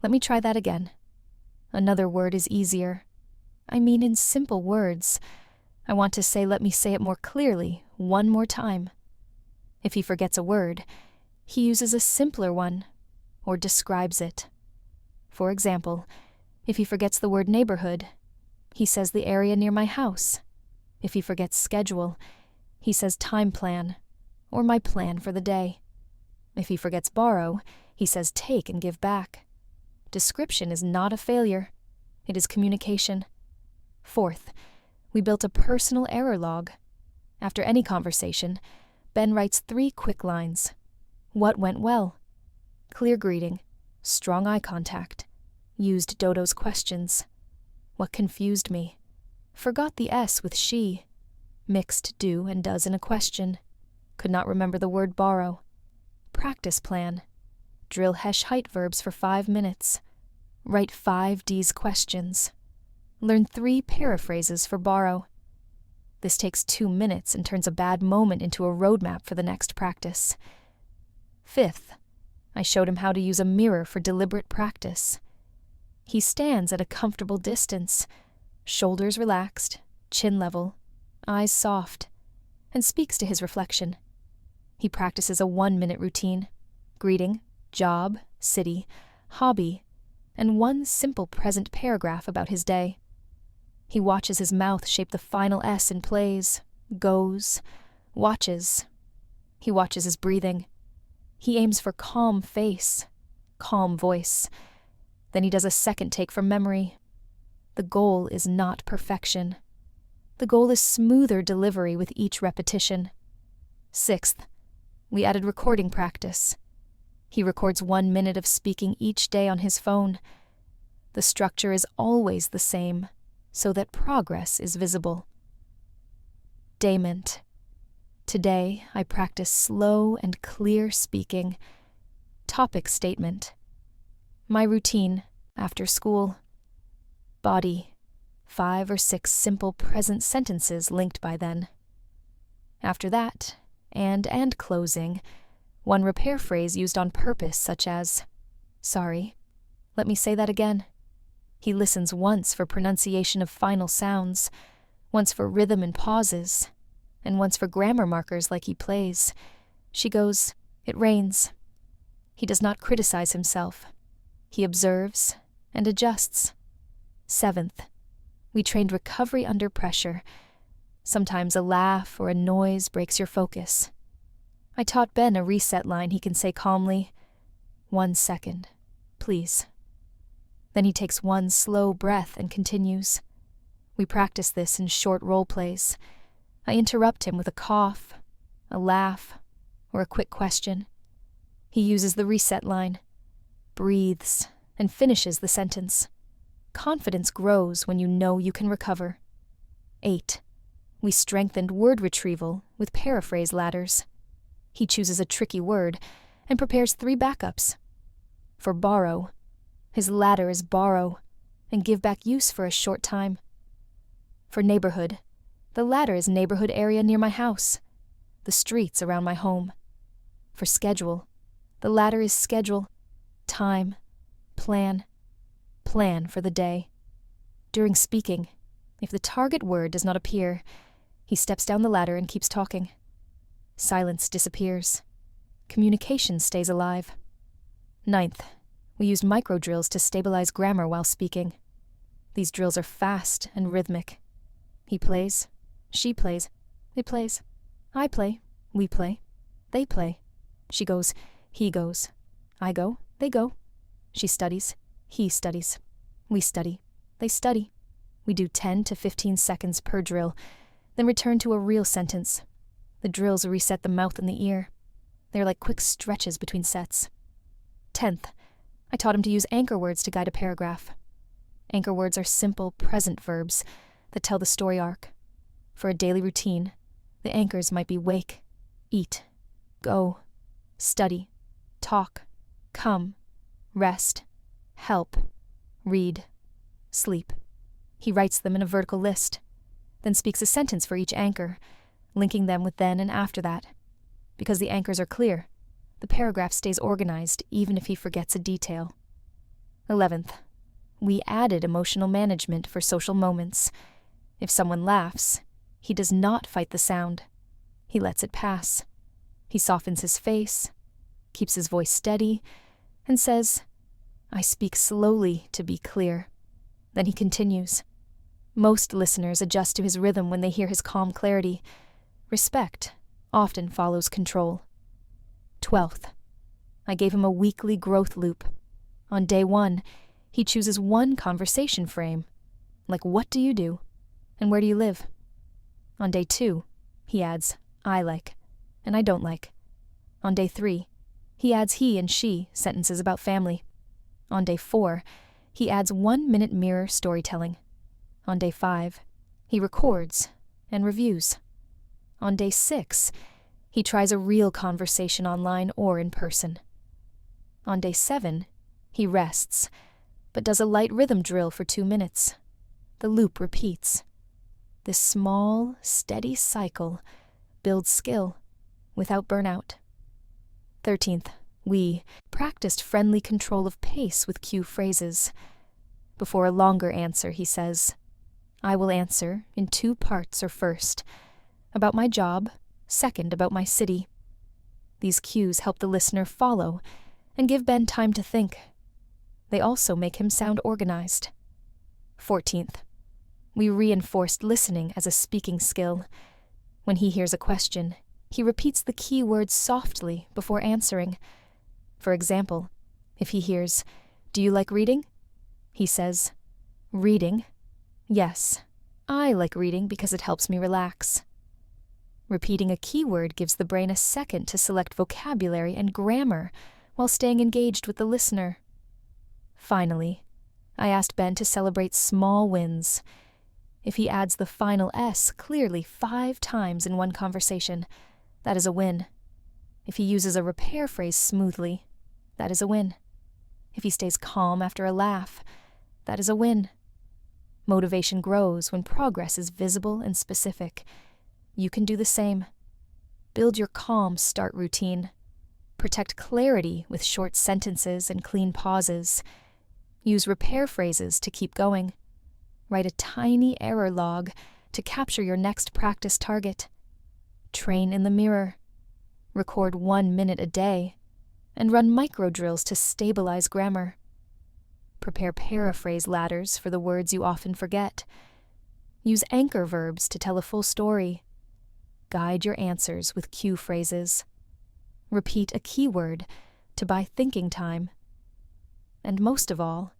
let me try that again. Another word is easier. I mean in simple words. I want to say let me say it more clearly, one more time. If he forgets a word, he uses a simpler one, or describes it. For example, if he forgets the word neighborhood, he says the area near my house. If he forgets schedule, he says time plan, or my plan for the day. If he forgets borrow, he says take and give back. Description is not a failure. It is communication. Fourth, we built a personal error log. After any conversation, Ben writes 3 quick lines. What went well? Clear greeting, strong eye contact, used Dodo's questions. What confused me? Forgot the S with she. Mixed do and does in a question. Could not remember the word borrow. Practice plan. Drill Hesh-Height verbs for 5 minutes. Write 5 D's questions. Learn 3 paraphrases for borrow. This takes 2 minutes and turns a bad moment into a roadmap for the next practice. Fifth, I showed him how to use a mirror for deliberate practice. He stands at a comfortable distance, shoulders relaxed, chin level, eyes soft, and speaks to his reflection. He practices a 1-minute routine, greeting, job, city, hobby, and 1 simple present paragraph about his day. He watches his mouth shape the final S in plays, goes, watches. He watches his breathing. He aims for calm face, calm voice. Then he does a second take from memory. The goal is not perfection. The goal is smoother delivery with each repetition. Sixth, we added recording practice. He records 1 minute of speaking each day on his phone. The structure is always the same, so that progress is visible. Dayment. Today, I practice slow and clear speaking. Topic statement. My routine after school. Body. 5 or 6 simple present sentences linked by then. After that, and closing, 1 repair phrase used on purpose, such as, sorry, let me say that again. He listens once for pronunciation of final sounds, once for rhythm and pauses, and once for grammar markers like he plays. She goes, it rains. He does not criticize himself. He observes and adjusts. Seventh, we trained recovery under pressure. Sometimes a laugh or a noise breaks your focus. I taught Ben a reset line he can say calmly, 1 second, please. Then he takes 1 slow breath and continues. We practice this in short role plays. I interrupt him with a cough, a laugh, or a quick question. He uses the reset line, breathes, and finishes the sentence. Confidence grows when you know you can recover. 8. We strengthened word retrieval with paraphrase ladders. He chooses a tricky word and prepares 3 backups. For borrow, his ladder is borrow and give back use for a short time. For neighborhood, the ladder is neighborhood area near my house, the streets around my home. For schedule, the ladder is schedule, time, plan for the day. During speaking, if the target word does not appear, he steps down the ladder and keeps talking. Silence disappears. Communication stays alive. 9th, we used micro drills to stabilize grammar while speaking. These drills are fast and rhythmic. He plays, She plays. It plays. I play. We play. They play. She goes. He goes. I go. They go. She studies. He studies. We study. They study. We do 10 to 15 seconds per drill, then return to a real sentence. The drills reset the mouth and the ear. They are like quick stretches between sets. 10th, I taught him to use anchor words to guide a paragraph. Anchor words are simple present verbs that tell the story arc. For a daily routine, the anchors might be wake, eat, go, study, talk, come, rest, help, read, sleep. He writes them in a vertical list, then speaks a sentence for each anchor, linking them with then and after that. Because the anchors are clear, the paragraph stays organized even if he forgets a detail. 11th, we added emotional management for social moments. If someone laughs, he does not fight the sound. He lets it pass. He softens his face, keeps his voice steady, and says, "I speak slowly to be clear." Then he continues. Most listeners adjust to his rhythm when they hear his calm clarity. Respect often follows control. 12th, I gave him a weekly growth loop. On day 1, he chooses one conversation frame, like what do you do, and where do you live? On day 2, he adds I like, and I don't like. On day 3, he adds he and she sentences about family. On day 4, he adds 1-minute mirror storytelling. On day 5, he records and reviews. On day 6, he tries a real conversation online or in person. On day 7, he rests, but does a light rhythm drill for 2 minutes. The loop repeats. This small, steady cycle builds skill without burnout. 13th, we practiced friendly control of pace with cue phrases. Before a longer answer, he says, I will answer in 2 parts or first, about my job, second about my city. These cues help the listener follow and give Ben time to think. They also make him sound organized. 14th, we reinforced listening as a speaking skill. When he hears a question, he repeats the key words softly before answering. For example, if he hears, "Do you like reading?" he says, "Reading? Yes, I like reading because it helps me relax." Repeating a keyword gives the brain a second to select vocabulary and grammar while staying engaged with the listener. Finally, I asked Ben to celebrate small wins. If he adds the final S clearly 5 times in one conversation, that is a win. If he uses a repair phrase smoothly, that is a win. If he stays calm after a laugh, that is a win. Motivation grows when progress is visible and specific. You can do the same. Build your calm start routine. Protect clarity with short sentences and clean pauses. Use repair phrases to keep going. Write a tiny error log to capture your next practice target. Train in the mirror. Record 1 minute a day. And run micro drills to stabilize grammar. Prepare paraphrase ladders for the words you often forget. Use anchor verbs to tell a full story. Guide your answers with cue phrases. Repeat a keyword to buy thinking time. And most of all,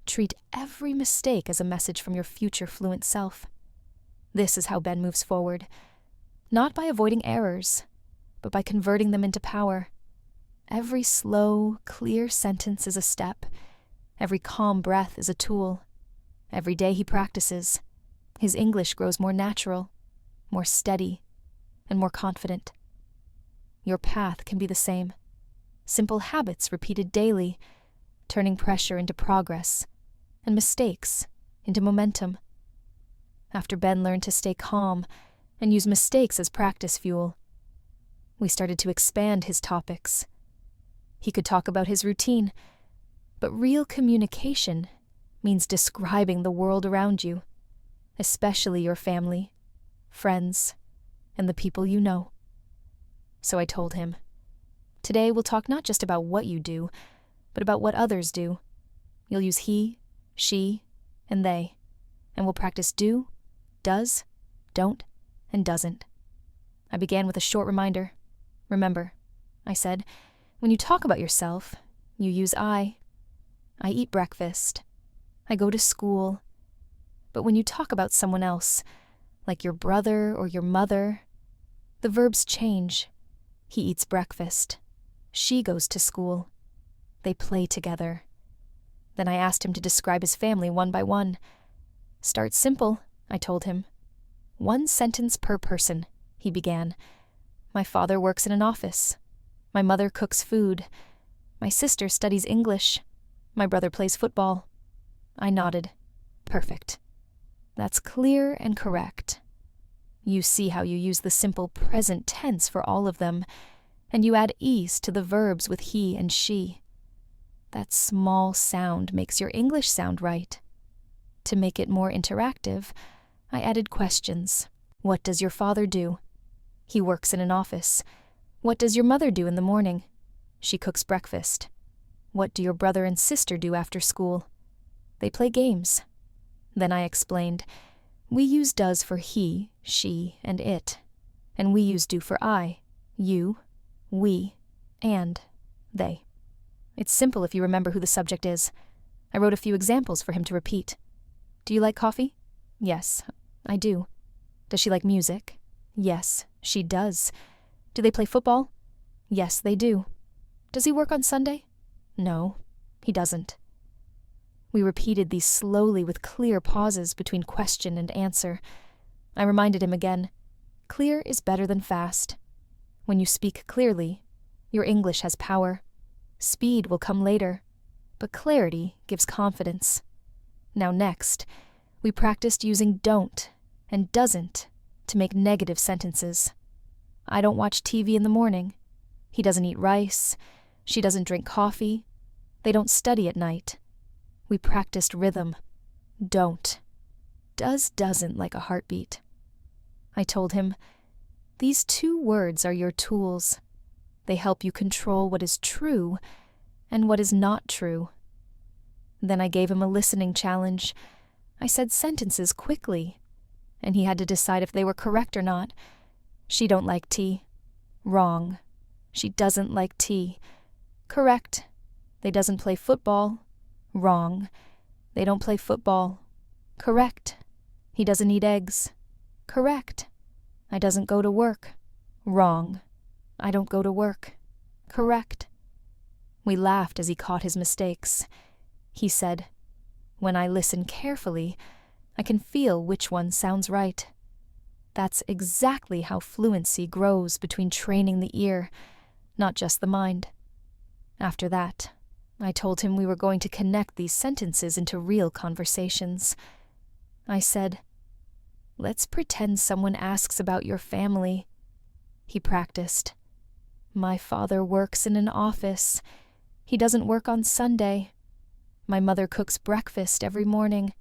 treat every mistake as a message from your future fluent self. This is how Ben moves forward, not by avoiding errors, but by converting them into power. Every slow, clear sentence is a step. Every calm breath is a tool. Every day he practices, his English grows more natural, more steady, and more confident. Your path can be the same. Simple habits repeated daily, turning pressure into progress, and mistakes into momentum. After Ben learned to stay calm and use mistakes as practice fuel, we started to expand his topics. He could talk about his routine, but real communication means describing the world around you, especially your family, friends, and the people you know. So I told him, today we'll talk not just about what you do, but about what others do. You'll use he, she, and they, and we'll practice do, does, don't, and doesn't. I began with a short reminder. Remember, I said, when you talk about yourself, you use I. I eat breakfast. I go to school. But when you talk about someone else, like your brother or your mother, the verbs change. He eats breakfast. She goes to school. They play together. Then I asked him to describe his family one by one. Start simple, I told him. 1 sentence per person, he began. My father works in an office. My mother cooks food. My sister studies English. My brother plays football. I nodded. Perfect. That's clear and correct. You see how you use the simple present tense for all of them, and you add ease to the verbs with he and she. That small sound makes your English sound right. To make it more interactive, I added questions. What does your father do? He works in an office. What does your mother do in the morning? She cooks breakfast. What do your brother and sister do after school? They play games. Then I explained, we use does for he, she, and it, and we use do for I, you, we, and they. It's simple if you remember who the subject is. I wrote a few examples for him to repeat. Do you like coffee? Yes, I do. Does she like music? Yes, she does. Do they play football? Yes, they do. Does he work on Sunday? No, he doesn't. We repeated these slowly with clear pauses between question and answer. I reminded him again, clear is better than fast. When you speak clearly, your English has power. Speed will come later, but clarity gives confidence. Now next, we practiced using don't and doesn't to make negative sentences. I don't watch TV in the morning. He doesn't eat rice. She doesn't drink coffee. They don't study at night. We practiced rhythm. Don't. Doesn't like a heartbeat. I told him, these 2 words are your tools. They help you control what is true and what is not true. Then I gave him a listening challenge. I said sentences quickly, and he had to decide if they were correct or not. She don't like tea. Wrong. She doesn't like tea. Correct. They doesn't play football. Wrong. They don't play football. Correct. He doesn't eat eggs. Correct. I doesn't go to work. Wrong. I don't go to work. Correct. We laughed as he caught his mistakes. He said, when I listen carefully, I can feel which one sounds right. That's exactly how fluency grows between training the ear, not just the mind. After that, I told him we were going to connect these sentences into real conversations. I said, let's pretend someone asks about your family. He practiced. My father works in an office. He doesn't work on Sunday. My mother cooks breakfast every morning.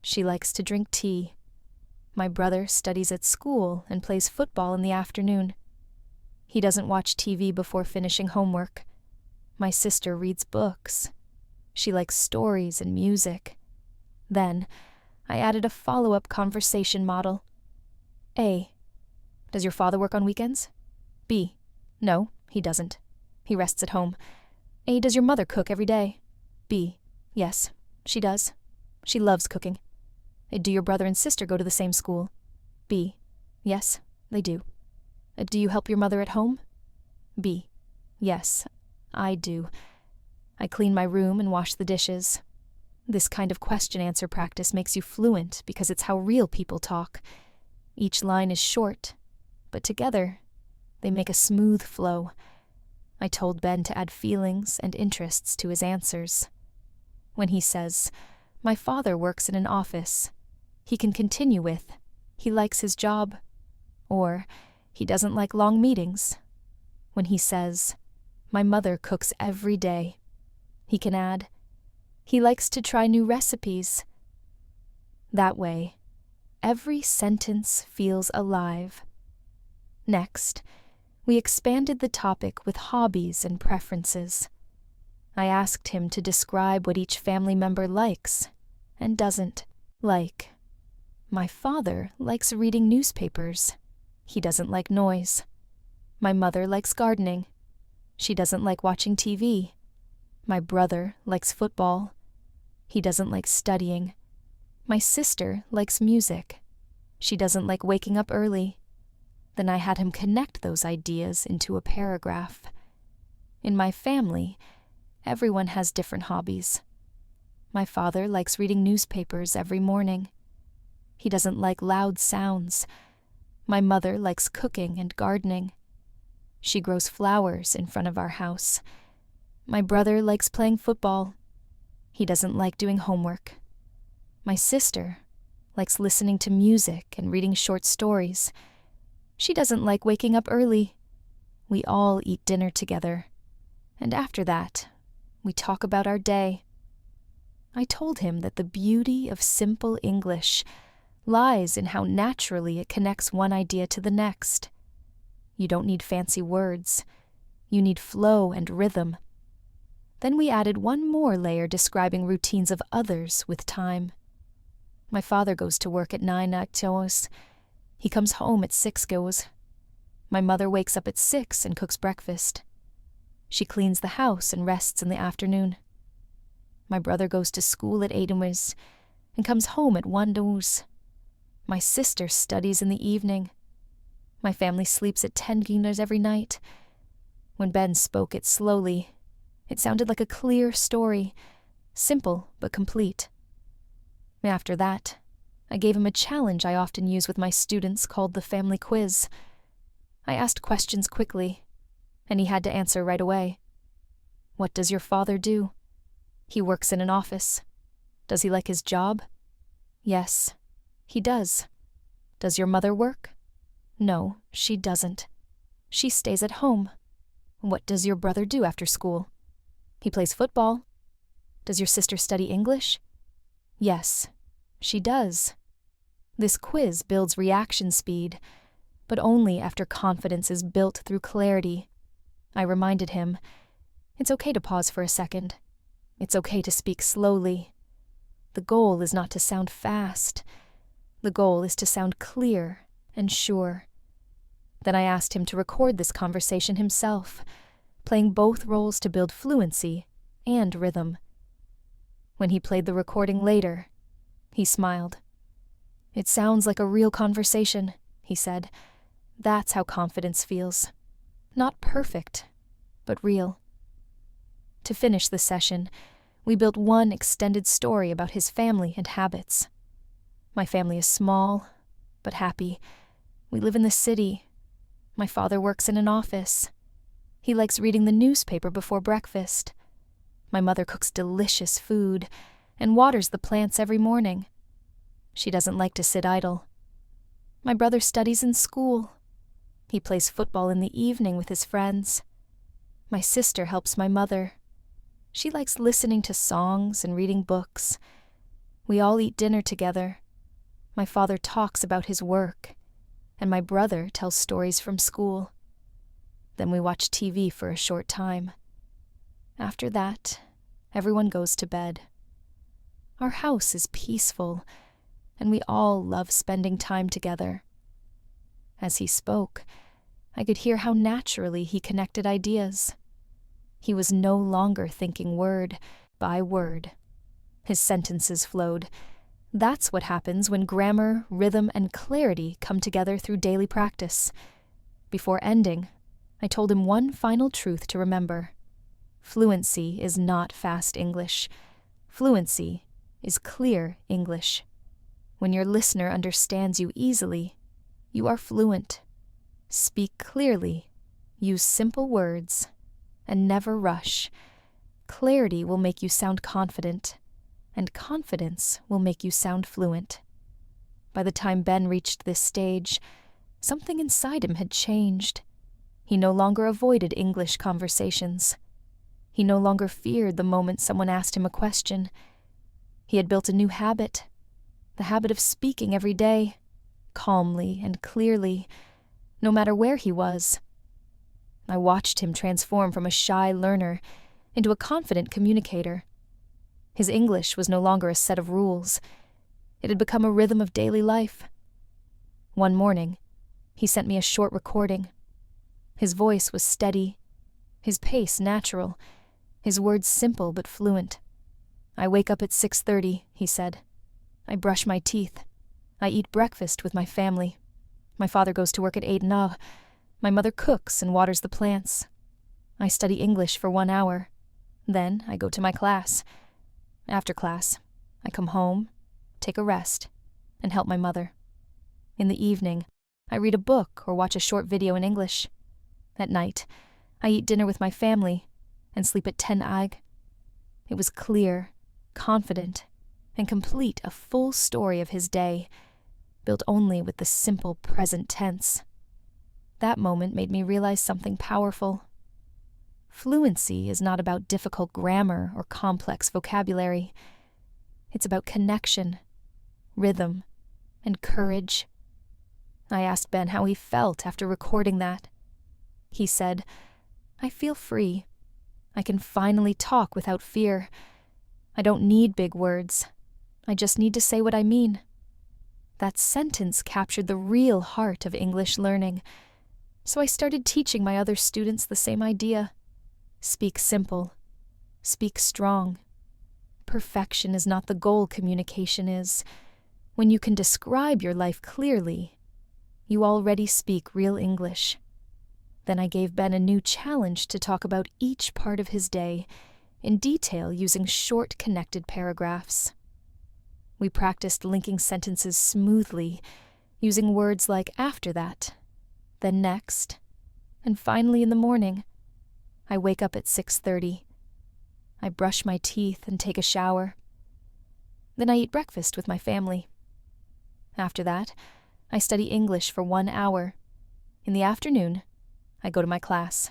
She likes to drink tea. My brother studies at school and plays football in the afternoon. He doesn't watch TV before finishing homework. My sister reads books. She likes stories and music. Then, I added a follow-up conversation model. A. Does your father work on weekends? B. No, he doesn't. He rests at home. A. Does your mother cook every day? B. Yes, she does. She loves cooking. A. Do your brother and sister go to the same school? B. Yes, they do. A. Do you help your mother at home? B. Yes, I do. I clean my room and wash the dishes. This kind of question-answer practice makes you fluent because it's how real people talk. Each line is short, but together, they make a smooth flow. I told Ben to add feelings and interests to his answers. When he says, my father works in an office, he can continue with, he likes his job, or he doesn't like long meetings. When he says, my mother cooks every day, he can add, he likes to try new recipes. That way, every sentence feels alive. Next, we expanded the topic with hobbies and preferences. I asked him to describe what each family member likes and doesn't like. My father likes reading newspapers. He doesn't like noise. My mother likes gardening. She doesn't like watching TV. My brother likes football. He doesn't like studying. My sister likes music. She doesn't like waking up early. Then I had him connect those ideas into a paragraph. In my family, everyone has different hobbies. My father likes reading newspapers every morning. He doesn't like loud sounds. My mother likes cooking and gardening. She grows flowers in front of our house. My brother likes playing football. He doesn't like doing homework. My sister likes listening to music and reading short stories. She doesn't like waking up early. We all eat dinner together. And after that, we talk about our day. I told him that the beauty of simple English lies in how naturally it connects one idea to the next. You don't need fancy words. You need flow and rhythm. Then we added one more layer describing routines of others with time. My father goes to work at 9 hours. He comes home at 6 goes. My mother wakes up at 6 and cooks breakfast. She cleans the house and rests in the afternoon. My brother goes to school at 8 hours and comes home at 1 hours. My sister studies in the evening. My family sleeps at 10 hours every night. When Ben spoke it slowly, it sounded like a clear story, simple but complete. After that, I gave him a challenge I often use with my students called the family quiz. I asked questions quickly, and he had to answer right away. What does your father do? He works in an office. Does he like his job? Yes, he does. Does your mother work? No, she doesn't. She stays at home. What does your brother do after school? He plays football. Does your sister study English? Yes, she does. This quiz builds reaction speed, but only after confidence is built through clarity. I reminded him, it's okay to pause for a second. It's okay to speak slowly. The goal is not to sound fast. The goal is to sound clear and sure. Then I asked him to record this conversation himself, playing both roles to build fluency and rhythm. When he played the recording later, he smiled. It sounds like a real conversation, he said. That's how confidence feels. Not perfect, but real. To finish the session, we built one extended story about his family and habits. My family is small, but happy. We live in the city. My father works in an office. He likes reading the newspaper before breakfast. My mother cooks delicious food and waters the plants every morning. She doesn't like to sit idle. My brother studies in school. He plays football in the evening with his friends. My sister helps my mother. She likes listening to songs and reading books. We all eat dinner together. My father talks about his work, and my brother tells stories from school. Then we watch TV for a short time. After that, everyone goes to bed. Our house is peaceful, and we all love spending time together. As he spoke, I could hear how naturally he connected ideas. He was no longer thinking word by word. His sentences flowed. That's what happens when grammar, rhythm, and clarity come together through daily practice. Before ending, I told him one final truth to remember. Fluency is not fast English. Fluency is clear English. When your listener understands you easily, you are fluent. Speak clearly, use simple words, and never rush. Clarity will make you sound confident, and confidence will make you sound fluent. By the time Ben reached this stage, something inside him had changed. He no longer avoided English conversations. He no longer feared the moment someone asked him a question. He had built a new habit, the habit of speaking every day, calmly and clearly, no matter where he was. I watched him transform from a shy learner into a confident communicator. His English was no longer a set of rules. It had become a rhythm of daily life. One morning, he sent me a short recording. His voice was steady, his pace natural, his words simple but fluent. I wake up at 6:30, he said. I brush my teeth. I eat breakfast with my family. My father goes to work at 8:00. My mother cooks and waters the plants. I study English for 1 hour. Then I go to my class. After class, I come home, take a rest, and help my mother. In the evening, I read a book or watch a short video in English. At night, I eat dinner with my family and sleep at 10 ag. It was clear, confident, and complete, a full story of his day, built only with the simple present tense. That moment made me realize something powerful. Fluency is not about difficult grammar or complex vocabulary. It's about connection, rhythm, and courage. I asked Ben how he felt after recording that. He said, I feel free. I can finally talk without fear. I don't need big words. I just need to say what I mean. That sentence captured the real heart of English learning. So I started teaching my other students the same idea. Speak simple. Speak strong. Perfection is not the goal, communication is. When you can describe your life clearly, you already speak real English. Then I gave Ben a new challenge to talk about each part of his day in detail using short, connected paragraphs. We practiced linking sentences smoothly, using words like after that, then next, and finally in the morning. I wake up at 6:30. I brush my teeth and take a shower. Then I eat breakfast with my family. After that, I study English for 1 hour. In the afternoon, I go to my class.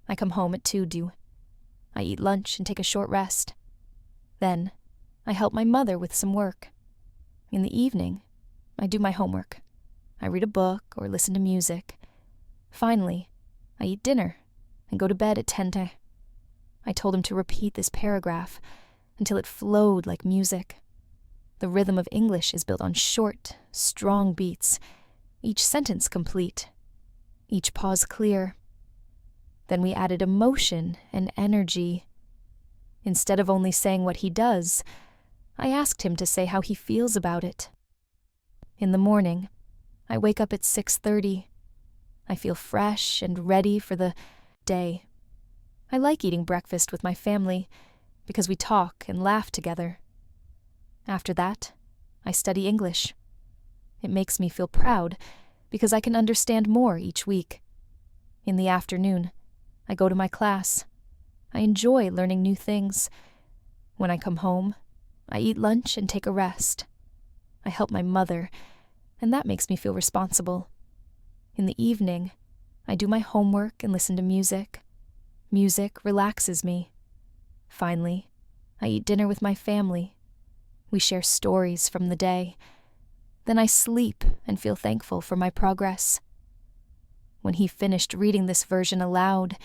I come home at 2:00. I eat lunch and take a short rest. Then, I help my mother with some work. In the evening, I do my homework. I read a book or listen to music. Finally, I eat dinner and go to bed at 10:00. I told him to repeat this paragraph until it flowed like music. The rhythm of English is built on short, strong beats, each sentence complete, each pause clear. Then we added emotion and energy. Instead of only saying what he does, I asked him to say how he feels about it. In the morning, I wake up at 6:30. I feel fresh and ready for the day. I like eating breakfast with my family because we talk and laugh together. After that, I study English. It makes me feel proud because I can understand more each week. In the afternoon, I go to my class. I enjoy learning new things. When I come home, I eat lunch and take a rest. I help my mother, and that makes me feel responsible. In the evening, I do my homework and listen to music. Music relaxes me. Finally, I eat dinner with my family. We share stories from the day. Then I sleep and feel thankful for my progress. When he finished reading this version aloud,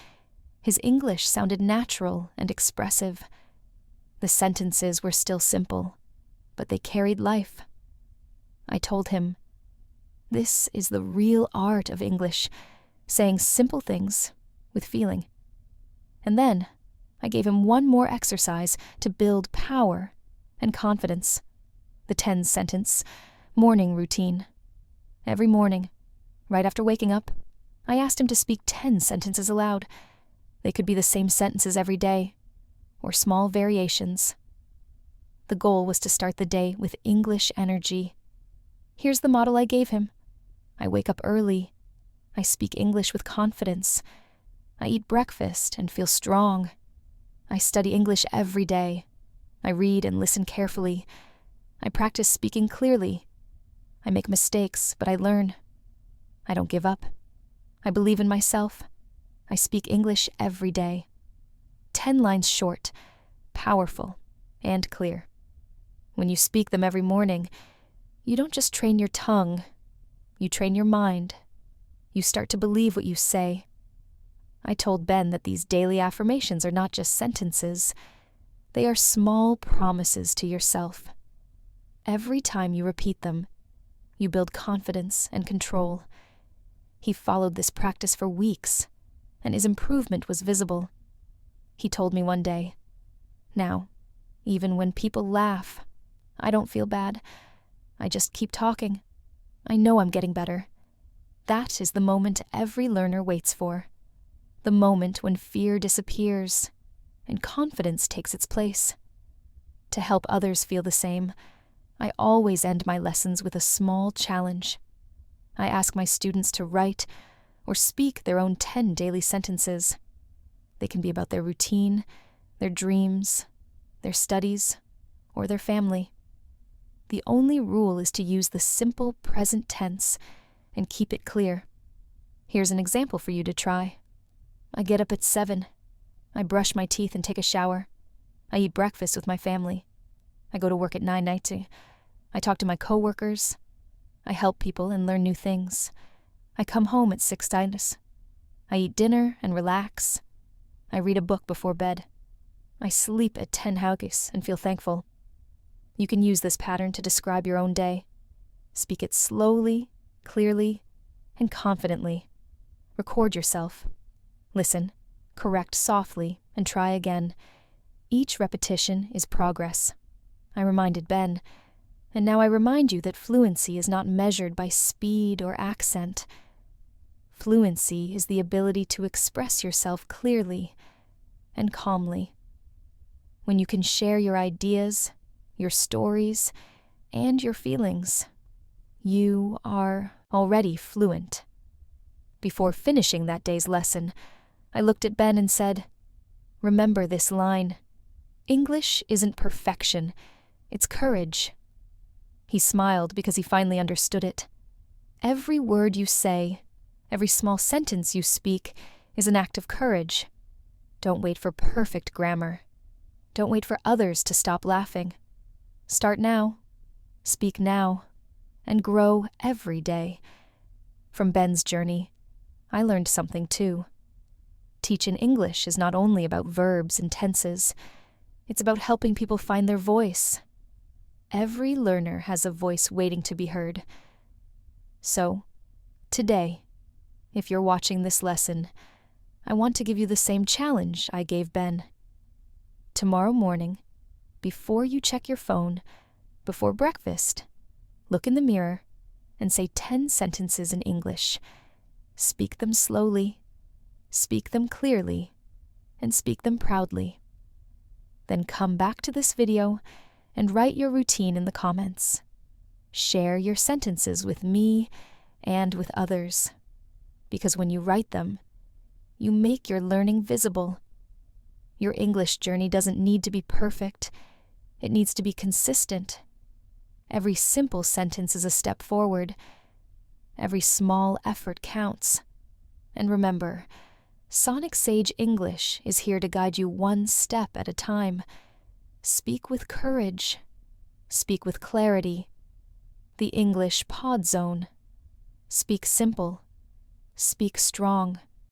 his English sounded natural and expressive. The sentences were still simple, but they carried life. I told him, this is the real art of English, saying simple things with feeling. And then I gave him one more exercise to build power and confidence. The 10-sentence morning routine. Every morning, right after waking up, I asked him to speak 10 sentences aloud. They could be the same sentences every day, or small variations. The goal was to start the day with English energy. Here's the model I gave him. I wake up early. I speak English with confidence. I eat breakfast and feel strong. I study English every day. I read and listen carefully. I practice speaking clearly. I make mistakes, but I learn. I don't give up. I believe in myself. I speak English every day. 10 lines short, powerful, and clear. When you speak them every morning, you don't just train your tongue, you train your mind. You start to believe what you say. I told Ben that these daily affirmations are not just sentences. They are small promises to yourself. Every time you repeat them, you build confidence and control. He followed this practice for weeks, and his improvement was visible. He told me one day, "Now, even when people laugh, I don't feel bad. I just keep talking. I know I'm getting better." That is the moment every learner waits for. The moment when fear disappears and confidence takes its place. To help others feel the same, I always end my lessons with a small challenge. I ask my students to write or speak their own 10 daily sentences. They can be about their routine, their dreams, their studies, or their family. The only rule is to use the simple present tense and keep it clear. Here's an example for you to try. I get up at 7. I brush my teeth and take a shower. I eat breakfast with my family. I go to work at 9:90. I talk to my coworkers. I help people and learn new things. I come home at 6:00. I eat dinner and relax. I read a book before bed. I sleep at 10:00 and feel thankful. You can use this pattern to describe your own day. Speak it slowly, clearly, and confidently. Record yourself. Listen, correct softly, and try again. Each repetition is progress. I reminded Ben, and now I remind you that fluency is not measured by speed or accent. Fluency is the ability to express yourself clearly and calmly. When you can share your ideas, your stories, and your feelings, you are already fluent. Before finishing that day's lesson, I looked at Ben and said, "Remember this line. English isn't perfection, it's courage." He smiled because he finally understood it. Every word you say, every small sentence you speak, is an act of courage. Don't wait for perfect grammar. Don't wait for others to stop laughing. Start now, speak now, and grow every day. From Ben's journey, I learned something too. Teaching English is not only about verbs and tenses, it's about helping people find their voice. Every learner has a voice waiting to be heard. So, today, if you're watching this lesson, I want to give you the same challenge I gave Ben. Tomorrow morning, before you check your phone, before breakfast, look in the mirror and say 10 sentences in English. Speak them slowly, speak them clearly, and speak them proudly. Then come back to this video and write your routine in the comments. Share your sentences with me and with others, because when you write them, you make your learning visible. Your English journey doesn't need to be perfect. It needs to be consistent. Every simple sentence is a step forward. Every small effort counts. And remember, Sonic Sage English is here to guide you one step at a time. Speak with courage. Speak with clarity. The English Pod Zone. Speak simple. Speak strong.